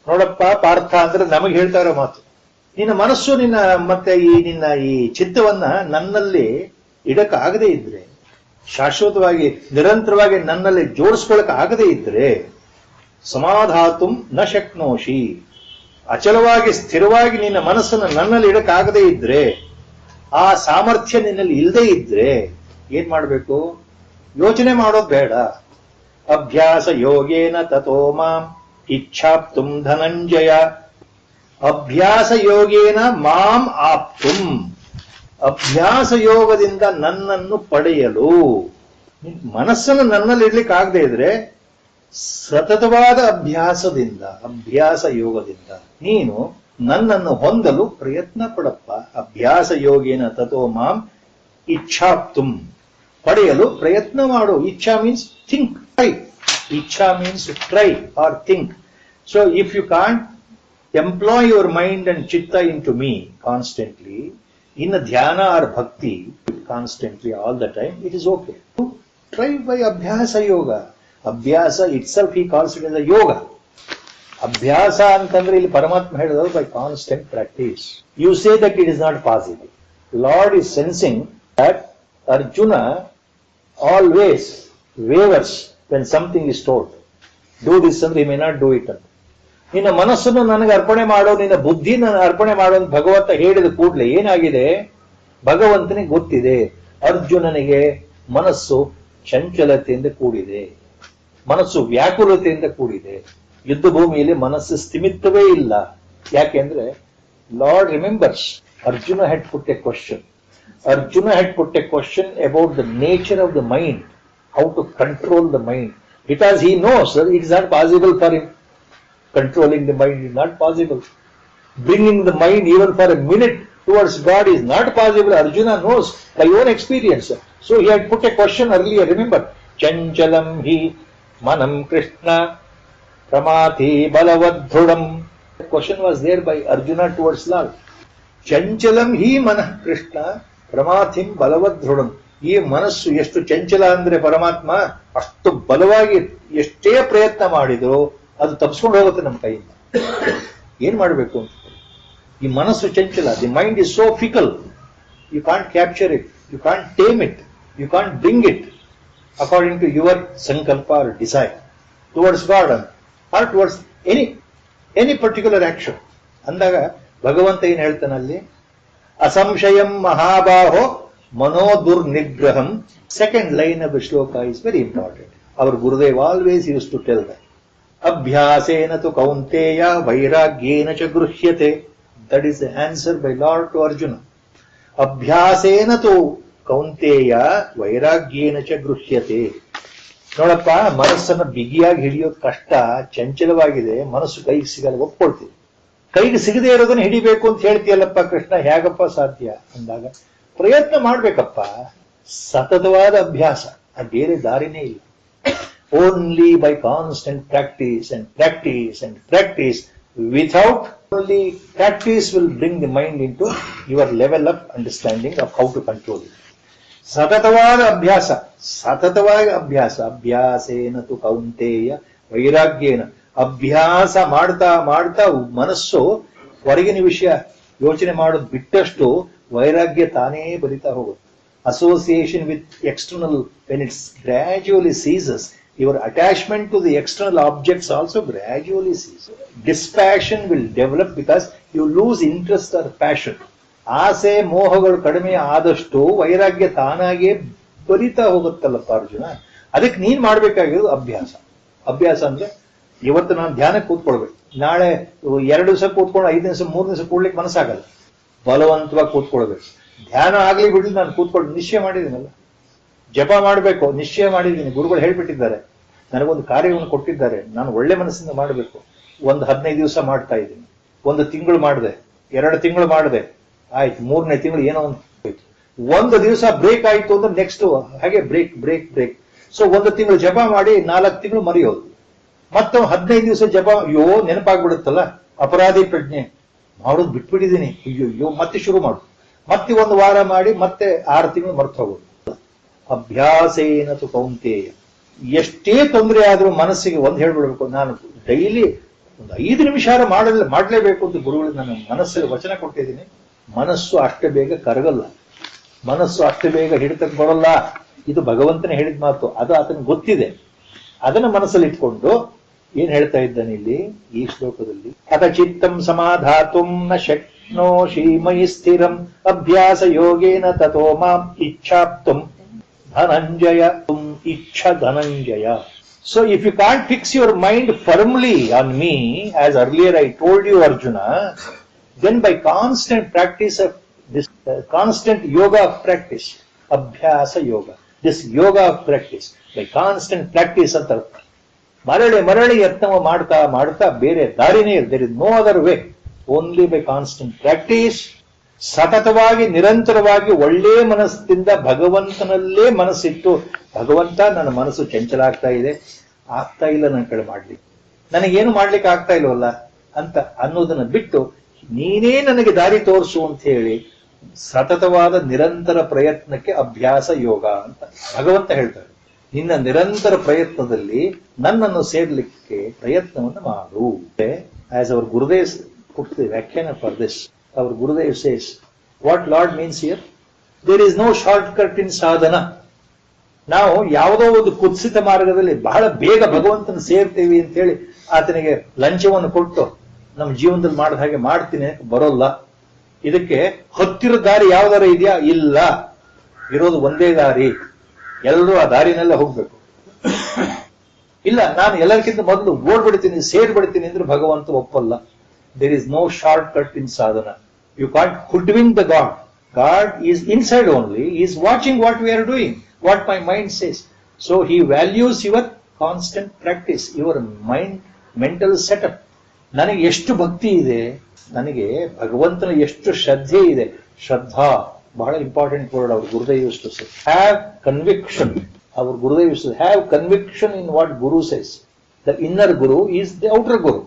ನೋಡಪ್ಪ ಪಾರ್ಥ ಅಂದ್ರೆ ನಮಗೆ ಹೇಳ್ತಾ ಇರೋ ಮಾತು, ನಿನ್ನ ಮನಸ್ಸು, ನಿನ್ನ ಮತ್ತೆ ನಿನ್ನ ಈ ಚಿತ್ತವನ್ನ ನನ್ನಲ್ಲಿ ಇಡಕ್ ಆಗದೇ ಇದ್ರೆ, ಶಾಶ್ವತವಾಗಿ ನಿರಂತರವಾಗಿ ನನ್ನಲ್ಲಿ ಜೋಡಿಸ್ಕೊಳಕ್ ಆಗದೇ ಇದ್ರೆ, ಸಮಾಧಾತುಂ ನ ಶಕ್ನೋಷಿ, ಅಚಲವಾಗಿ ಸ್ಥಿರವಾಗಿ ನಿನ್ನ ಮನಸ್ಸನ್ನು ನನ್ನಲ್ಲಿ ಇಡಕ್ಕಾಗದೇ ಇದ್ರೆ, ಆ ಸಾಮರ್ಥ್ಯ ನಿನ್ನಲ್ಲಿ ಇಲ್ಲದೇ ಇದ್ರೆ ಏನ್ ಮಾಡ್ಬೇಕು? ಯೋಚನೆ ಮಾಡೋದು ಬೇಡ. ಅಭ್ಯಾಸ ಯೋಗೇನ ತಥೋ ಮಾಂ ಇಚ್ಛಾಪ್ತುಂ ಧನಂಜಯ. ಅಭ್ಯಾಸ ಯೋಗೇನ ಮಾಂ ಆಪ್ತುಂ, ಅಭ್ಯಾಸ ಯೋಗದಿಂದ ನನ್ನನ್ನು ಪಡೆಯಲು. ಮನಸ್ಸನ್ನು ನನ್ನಲ್ಲಿ ಇಡ್ಲಿಕ್ಕೆ ಆಗದೆ ಇದ್ರೆ ಸತತವಾದ ಅಭ್ಯಾಸದಿಂದ, ಅಭ್ಯಾಸ ಯೋಗದಿಂದ ನೀನು ನನ್ನನ್ನು ಹೊಂದಲು ಪ್ರಯತ್ನ ಪಡಪ್ಪ. ಅಭ್ಯಾಸ ಯೋಗೇನ ತಥೋ ಮಾಂ ಇಚ್ಛಾಪ್ತುಂ, ಪಡೆಯಲು ಪ್ರಯತ್ನ ಮಾಡು. ಇಚ್ಛಾ ಮೀನ್ಸ್ ಥಿಂಕ್, ಟ್ರೈ. ಇಚ್ಛಾ means try or think. So if you can't Employ your mind and chitta into me constantly. In a dhyana or bhakti, constantly all the time, it is okay. Try by abhyasa yoga. Abhyasa itself he calls it as a yoga. Abhyasa ಅಂತಂದ್ರೆ ಇಲ್ಲಿ ಪರಮಾತ್ಮ ಹೇಳಿದ್ರು by constant practice. You say that it is not possible. Lord is sensing that Arjuna always wavers when something is told. Do this and he may not do it. ನಿನ್ನ ಮನಸ್ಸನ್ನು ನನಗೆ ಅರ್ಪಣೆ ಮಾಡೋ, ನಿನ್ನ ಬುದ್ಧಿ ನನ್ನ ಅರ್ಪಣೆ ಮಾಡೋ ಅಂತ ಭಗವಂತ ಹೇಳಿದ ಕೂಡಲೇ ಏನಾಗಿದೆ? ಭಗವಂತನಿಗೆ ಗೊತ್ತಿದೆ ಅರ್ಜುನನಿಗೆ ಮನಸ್ಸು ಚಂಚಲತೆಯಿಂದ ಕೂಡಿದೆ, ಮನಸ್ಸು ವ್ಯಾಕುಲತೆಯಿಂದ ಕೂಡಿದೆ. ಯುದ್ಧ ಭೂಮಿಯಲ್ಲಿ ಮನಸ್ಸು ಸ್ಥಿಮಿತವೇ ಇಲ್ಲ. ಯಾಕೆಂದ್ರೆ lord remembers Arjuna had put a question. Arjuna had put a question about the nature of the mind, how to control the mind, because he knows that it is not possible for him. Controlling the mind is not possible. Bringing the mind even for a minute towards God is not possible. Arjuna knows by own experience. So he had put a question earlier, remember, Chanchalam hi manam Krishna pramati balavadhrudam. The question was there by Arjuna towards Lord. Chanchalam hi manah Krishna ಪ್ರಮಾಥಿಂ ಬಲವದ್ಧೃಢಂ. ಈ ಮನಸ್ಸು ಎಷ್ಟು ಚಂಚಲ ಅಂದ್ರೆ ಪರಮಾತ್ಮ ಅಷ್ಟು ಬಲವಾಗಿ ಎಷ್ಟೇ ಪ್ರಯತ್ನ ಮಾಡಿದ್ರು ಅದು ತಪ್ಪಿಸ್ಕೊಂಡು ಹೋಗುತ್ತೆ ನಮ್ಮ ಕೈಯಿಂದ. ಏನ್ ಮಾಡಬೇಕು ಅಂತ ಈ ಮನಸ್ಸು ಚಂಚಲ. The mind is so fickle, you can't capture it, you can't tame it, you can't bring it according to your sankalpa or desire towards God or towards any particular action. ಅಂದಾಗ ಭಗವಂತ ಏನ್ ಹೇಳ್ತಾನಲ್ಲಿ, ಅಸಂಶಯಂ ಮಹಾಬಾಹೋ ಮನೋದುರ್ನಿಗ್ರಹಂ. Second line of the shloka is very important. Our Gurudev always used to tell that. Abhyasena tu kaunteya vairagyena cha gruhyate. That is the answer by Lord to Arjuna. Abhyasena tu kaunteya vairagyena cha gruhyate. ನೋಡಪ್ಪ, ಮನಸ್ಸನ್ನು ಬಿಗಿಯಾಗಿ ಹಿಡಿಯೋದು ಕಷ್ಟ, ಚಂಚಲವಾಗಿದೆ, ಮನಸ್ಸು ಕೈಗೆ ಸಿಗಲ್ಲ, ಒಪ್ಕೊಳ್ತೀವಿ. ಕೈಗೆ ಸಿಗದೆ ಇರೋದನ್ನ ಹಿಡಿಬೇಕು ಅಂತ ಹೇಳ್ತೀಯಲ್ಲಪ್ಪ ಕೃಷ್ಣ, ಹೇಗಪ್ಪ ಸಾಧ್ಯ ಅಂದಾಗ ಪ್ರಯತ್ನ ಮಾಡ್ಬೇಕಪ್ಪ. ಸತತವಾದ ಅಭ್ಯಾಸ, ಅದು ಬೇರೆ ದಾರಿನೇ ಇಲ್ಲ. Only by constant practice and practice and practice. Without only practice will bring the mind into your level of understanding of how to control it. ಸತತವಾದ ಅಭ್ಯಾಸ, ಸತತವಾದ ಅಭ್ಯಾಸ. ಅಭ್ಯಾಸೇನ ತು ಕೌಂತೆಯ ವೈರಾಗ್ಯೇನ. ಅಭ್ಯಾಸ ಮಾಡ್ತಾ ಮಾಡ್ತಾ ಮನಸ್ಸು ಹೊರಗಿನ ವಿಷಯ ಯೋಚನೆ ಮಾಡೋದು ಬಿಟ್ಟಷ್ಟು ವೈರಾಗ್ಯ ತಾನೇ ಬರಿತಾ ಹೋಗುತ್ತೆ. Association with external, when it's gradually ceases, your attachment to the external objects also gradually ceases. Dispassion will develop because you lose interest or passion. ಆಸೆ ಮೋಹಗಳು ಕಡಿಮೆ ಆದಷ್ಟು ವೈರಾಗ್ಯ ತಾನಾಗೇ ಬರಿತಾ ಹೋಗುತ್ತಲ್ಲಪ್ಪ ಅರ್ಜುನ. ಅದಕ್ಕೆ ನೀನ್ ಮಾಡ್ಬೇಕಾಗಿರೋದು ಅಭ್ಯಾಸ. ಅಭ್ಯಾಸ ಅಂದ್ರೆ ಇವತ್ತು ನಾನು ಧ್ಯಾನಕ್ಕೆ ಕೂತ್ಕೊಳ್ಬೇಕು, ನಾಳೆ 2 ದಿವಸ ಕೂತ್ಕೊಂಡು 5 ದಿವಸ 3 ದಿವಸ ಕೂಡ್ಲಿಕ್ಕೆ ಮನಸ್ಸಾಗಲ್ಲ. ಬಲವಂತವಾಗಿ ಕೂತ್ಕೊಳ್ಬೇಕು. ಧ್ಯಾನ ಆಗ್ಲಿ ಬಿಡ್ಲಿ, ನಾನು ಕೂತ್ಕೊಂಡು ನಿಶ್ಚಯ ಮಾಡಿದ್ದೀನಲ್ಲ, ಜಪ ಮಾಡಬೇಕು ನಿಶ್ಚಯ ಮಾಡಿದ್ದೀನಿ. ಗುರುಗಳು ಹೇಳ್ಬಿಟ್ಟಿದ್ದಾರೆ, ನನಗೊಂದು ಕಾರ್ಯವನ್ನು ಕೊಟ್ಟಿದ್ದಾರೆ, ನಾನು ಒಳ್ಳೆ ಮನಸ್ಸಿಂದ ಮಾಡಬೇಕು. ಒಂದು 15 ದಿವಸ ಮಾಡ್ತಾ ಇದ್ದೀನಿ, 1 ತಿಂಗಳು ಮಾಡಿದೆ, 2 ತಿಂಗಳು ಮಾಡಿದೆ, ಆಯ್ತು, 3ನೇ ತಿಂಗಳು ಏನೋ ಒಂದು ದಿವಸ ಬ್ರೇಕ್ ಆಯ್ತು ಅಂದ್ರೆ ನೆಕ್ಸ್ಟ್ ಹಾಗೆ ಬ್ರೇಕ್ ಬ್ರೇಕ್ ಬ್ರೇಕ್. ಸೊ 1 ತಿಂಗಳು ಜಪ ಮಾಡಿ 4 ತಿಂಗಳು ಮರೆಯೋದು. ಮತ್ತೆ 15 ದಿವಸ ಜಪ, ಅಯ್ಯೋ ನೆನಪಾಗ್ಬಿಡುತ್ತಲ್ಲ, ಅಪರಾಧಿ ಪ್ರಜ್ಞೆ, ಮಾಡೋದು ಬಿಟ್ಬಿಟ್ಟಿದ್ದೀನಿ, ಅಯ್ಯೋ ಮತ್ತೆ ಶುರು ಮಾಡು. ಮತ್ತೆ 1 ವಾರ ಮಾಡಿ ಮತ್ತೆ 6 ತಿಂಗಳು ಮರ್ತು ಹೋಗೋದು. ಅಭ್ಯಾಸೇನ ತು ಕೌಂತೆಯ. ಎಷ್ಟೇ ತೊಂದರೆ ಆದ್ರೂ ಮನಸ್ಸಿಗೆ ಒಂದು ಹೇಳ್ಬಿಡ್ಬೇಕು, ನಾನು ಡೈಲಿ ಒಂದು 5 ನಿಮಿಷ ಮಾಡಲೇಬೇಕು ಅಂತ ಗುರುಗಳಿಗೆ ನಾನು ಮನಸ್ಸಲ್ಲಿ ವಚನ ಕೊಟ್ಟಿದ್ದೀನಿ. ಮನಸ್ಸು ಅಷ್ಟು ಬೇಗ ಕರಗಲ್ಲ, ಮನಸ್ಸು ಅಷ್ಟು ಬೇಗ ಹಿಡಿತಕ್ಕೆ ಬರೋಲ್ಲ. ಇದು ಭಗವಂತನ ಹೇಳಿದ ಮಾತು, ಅದು ಆತನಿಗೆ ಗೊತ್ತಿದೆ. ಅದನ್ನ ಮನಸ್ಸಲ್ಲಿ ಇಟ್ಕೊಂಡು ಏನ್ ಹೇಳ್ತಾ ಇದ್ದಾನೆ ಇಲ್ಲಿ ಈ ಶ್ಲೋಕದಲ್ಲಿ, ಅಥ ಚಿತ್ತಂ ಸಮಾಧಾತುಂ ನ ಶಕ್ನೋಷಿ ಮಯಿ ಸ್ಥಿರಂ ಅಭ್ಯಾಸ ಯೋಗೇನ ತಥೋ ಮಾಂ ಇಚ್ಛಾಪ್ತುಂ ಧನಂಜಯ ಇಚ್ಛ Dhananjaya. So if you can't fix your mind firmly on me, as earlier I told you Arjuna, then by constant practice of this constant yoga of practice, abhyasa yoga, this yoga of practice, by constant practice ಅಂತ ಮರಳಿ ಮರಳಿ ಯತ್ನ ಮಾಡ್ತಾ ಮಾಡ್ತಾ ಬೇರೆ ದಾರಿನೇ ಇಲ್ಲ. there is no other way, only by constant practice. ಸತತವಾಗಿ ನಿರಂತರವಾಗಿ ಒಳ್ಳೆ ಮನಸ್ಸಿಂದ ಭಗವಂತನಲ್ಲೇ ಮನಸ್ಸಿಟ್ಟು, ಭಗವಂತ ನನ್ನ ಮನಸ್ಸು ಚಂಚಲ ಆಗ್ತಾ ಇದೆ, ಆಗ್ತಾ ಇಲ್ಲ ನನ್ನ ಕಡೆ ಮಾಡ್ಲಿಕ್ಕೆ, ನನಗೇನು ಮಾಡ್ಲಿಕ್ಕೆ ಆಗ್ತಾ ಇಲ್ವಲ್ಲ, ಅಂತ ಅನ್ನೋದನ್ನ ಬಿಟ್ಟು ನೀನೇ ನನಗೆ ದಾರಿ ತೋರಿಸು ಅಂತ ಹೇಳಿ ಸತತವಾದ ನಿರಂತರ ಪ್ರಯತ್ನಕ್ಕೆ ಅಭ್ಯಾಸ ಯೋಗ ಅಂತ ಭಗವಂತ ಹೇಳ್ತಾರೆ. ನಿನ್ನ ನಿರಂತರ ಪ್ರಯತ್ನದಲ್ಲಿ ನನ್ನನ್ನು ಸೇರ್ಲಿಕ್ಕೆ ಪ್ರಯತ್ನವನ್ನು ಮಾಡು. As our Gurudev put the ವ್ಯಾಖ್ಯಾನ for this, our Gurudev says what Lord means here, there is no short cut in ಸಾಧನ. ನಾವು ಯಾವುದೋ ಒಂದು ಕುತ್ಸಿತ ಮಾರ್ಗದಲ್ಲಿ ಬಹಳ ಬೇಗ ಭಗವಂತನ ಸೇರ್ತೀವಿ ಅಂತ ಹೇಳಿ ಆತನಿಗೆ ಲಂಚವನ್ನು ಕೊಟ್ಟು ನಮ್ಮ ಜೀವನದಲ್ಲಿ ಮಾಡಿದ ಹಾಗೆ ಮಾಡ್ತೀನಿ ಬರೋಲ್ಲ. ಇದಕ್ಕೆ ಹತ್ತಿರ ದಾರಿ ಯಾವ್ದಾರ ಇದೆಯಾ? ಇಲ್ಲ. ಇರೋದು ಒಂದೇ ದಾರಿ, ಎಲ್ಲರೂ ಆ ದಾರಿನಲ್ಲೇ ಹೋಗ್ಬೇಕು. ಇಲ್ಲ ನಾನು ಎಲ್ಲರಿಗಿಂತ ಮೊದಲು ಓಡ್ಬಿಡ್ತೀನಿ ಸೇರ್ಬಿಡ್ತೀನಿ ಅಂದ್ರೆ ಭಗವಂತ ಒಪ್ಪಲ್ಲ. There is no short cut in sadhana. You can't hoodwink the God. God is inside only, is watching what we are doing, what my mind says. So he values your constant practice, your mind mental setup. ನನಗೆ ಎಷ್ಟು ಭಕ್ತಿ ಇದೆ, ನನಗೆ ಭಗವಂತನ ಎಷ್ಟು ಶ್ರದ್ಧೆ ಇದೆ. ಶ್ರದ್ಧಾ ಬಹಳ important word. our Gurudev used to say have conviction. Our Gurudev used to say have conviction in what Guru says. The inner Guru is the outer Guru,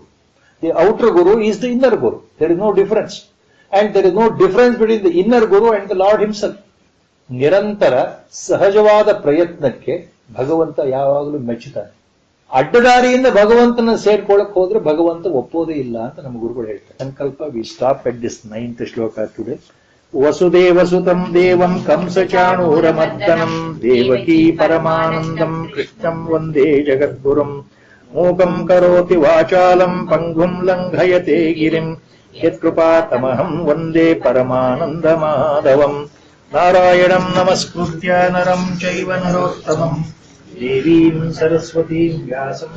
the outer Guru is the inner Guru. There is no difference, and there is no difference between the inner Guru and the Lord himself. ನಿರಂತರ ಸಹಜವಾದ ಪ್ರಯತ್ನಕ್ಕೆ ಭಗವಂತ ಯಾವಾಗಲೂ ಮೆಚ್ಚುತ್ತಾನೆ. ಅಡ್ಡದಾರಿಯಿಂದ ಭಗವಂತನ ಸೇರ್ಕೊಳ್ಳಕ್ ಹೋದ್ರೆ ಭಗವಂತ ಒಪ್ಪೋದೇ ಇಲ್ಲ ಅಂತ ನಮ್ಮ ಗುರುಗಳು ಹೇಳ್ತಾರೆ. ಸಂಕಲ್ಪ V stop at this 9th ಶ್ಲೋಕ ಟುಡೇ. ವಸುದೇವಸುತಂ ದೇವಂ ಕಂಸಚಾಣೂರಮರ್ದನಂ ದೇವಕೀ ಪರಮಾನಂದಂ ಕೃಷ್ಣಂ ವಂದೇ ಜಗದ್ಗುರುಂ ಮೂಕಂ ಕರೋತಿ ವಾಚಾಲಂ ಪಂಗುಂ ಲಂಘಯತೆ ಗಿರಿಂ ಯತ್ಕೃಪಾತಮಹಂ ವಂದೇ ಪರಮಾನಂದ ಮಾಧವಂ. ನಾರಾಯಣಂ ನಮಸ್ಕೃತ್ಯ ನರಂ ಚೈವ ನರೋತ್ತಮಂ ದೇವೀಂ ಸರಸ್ವತೀಂ ವ್ಯಾಸಂ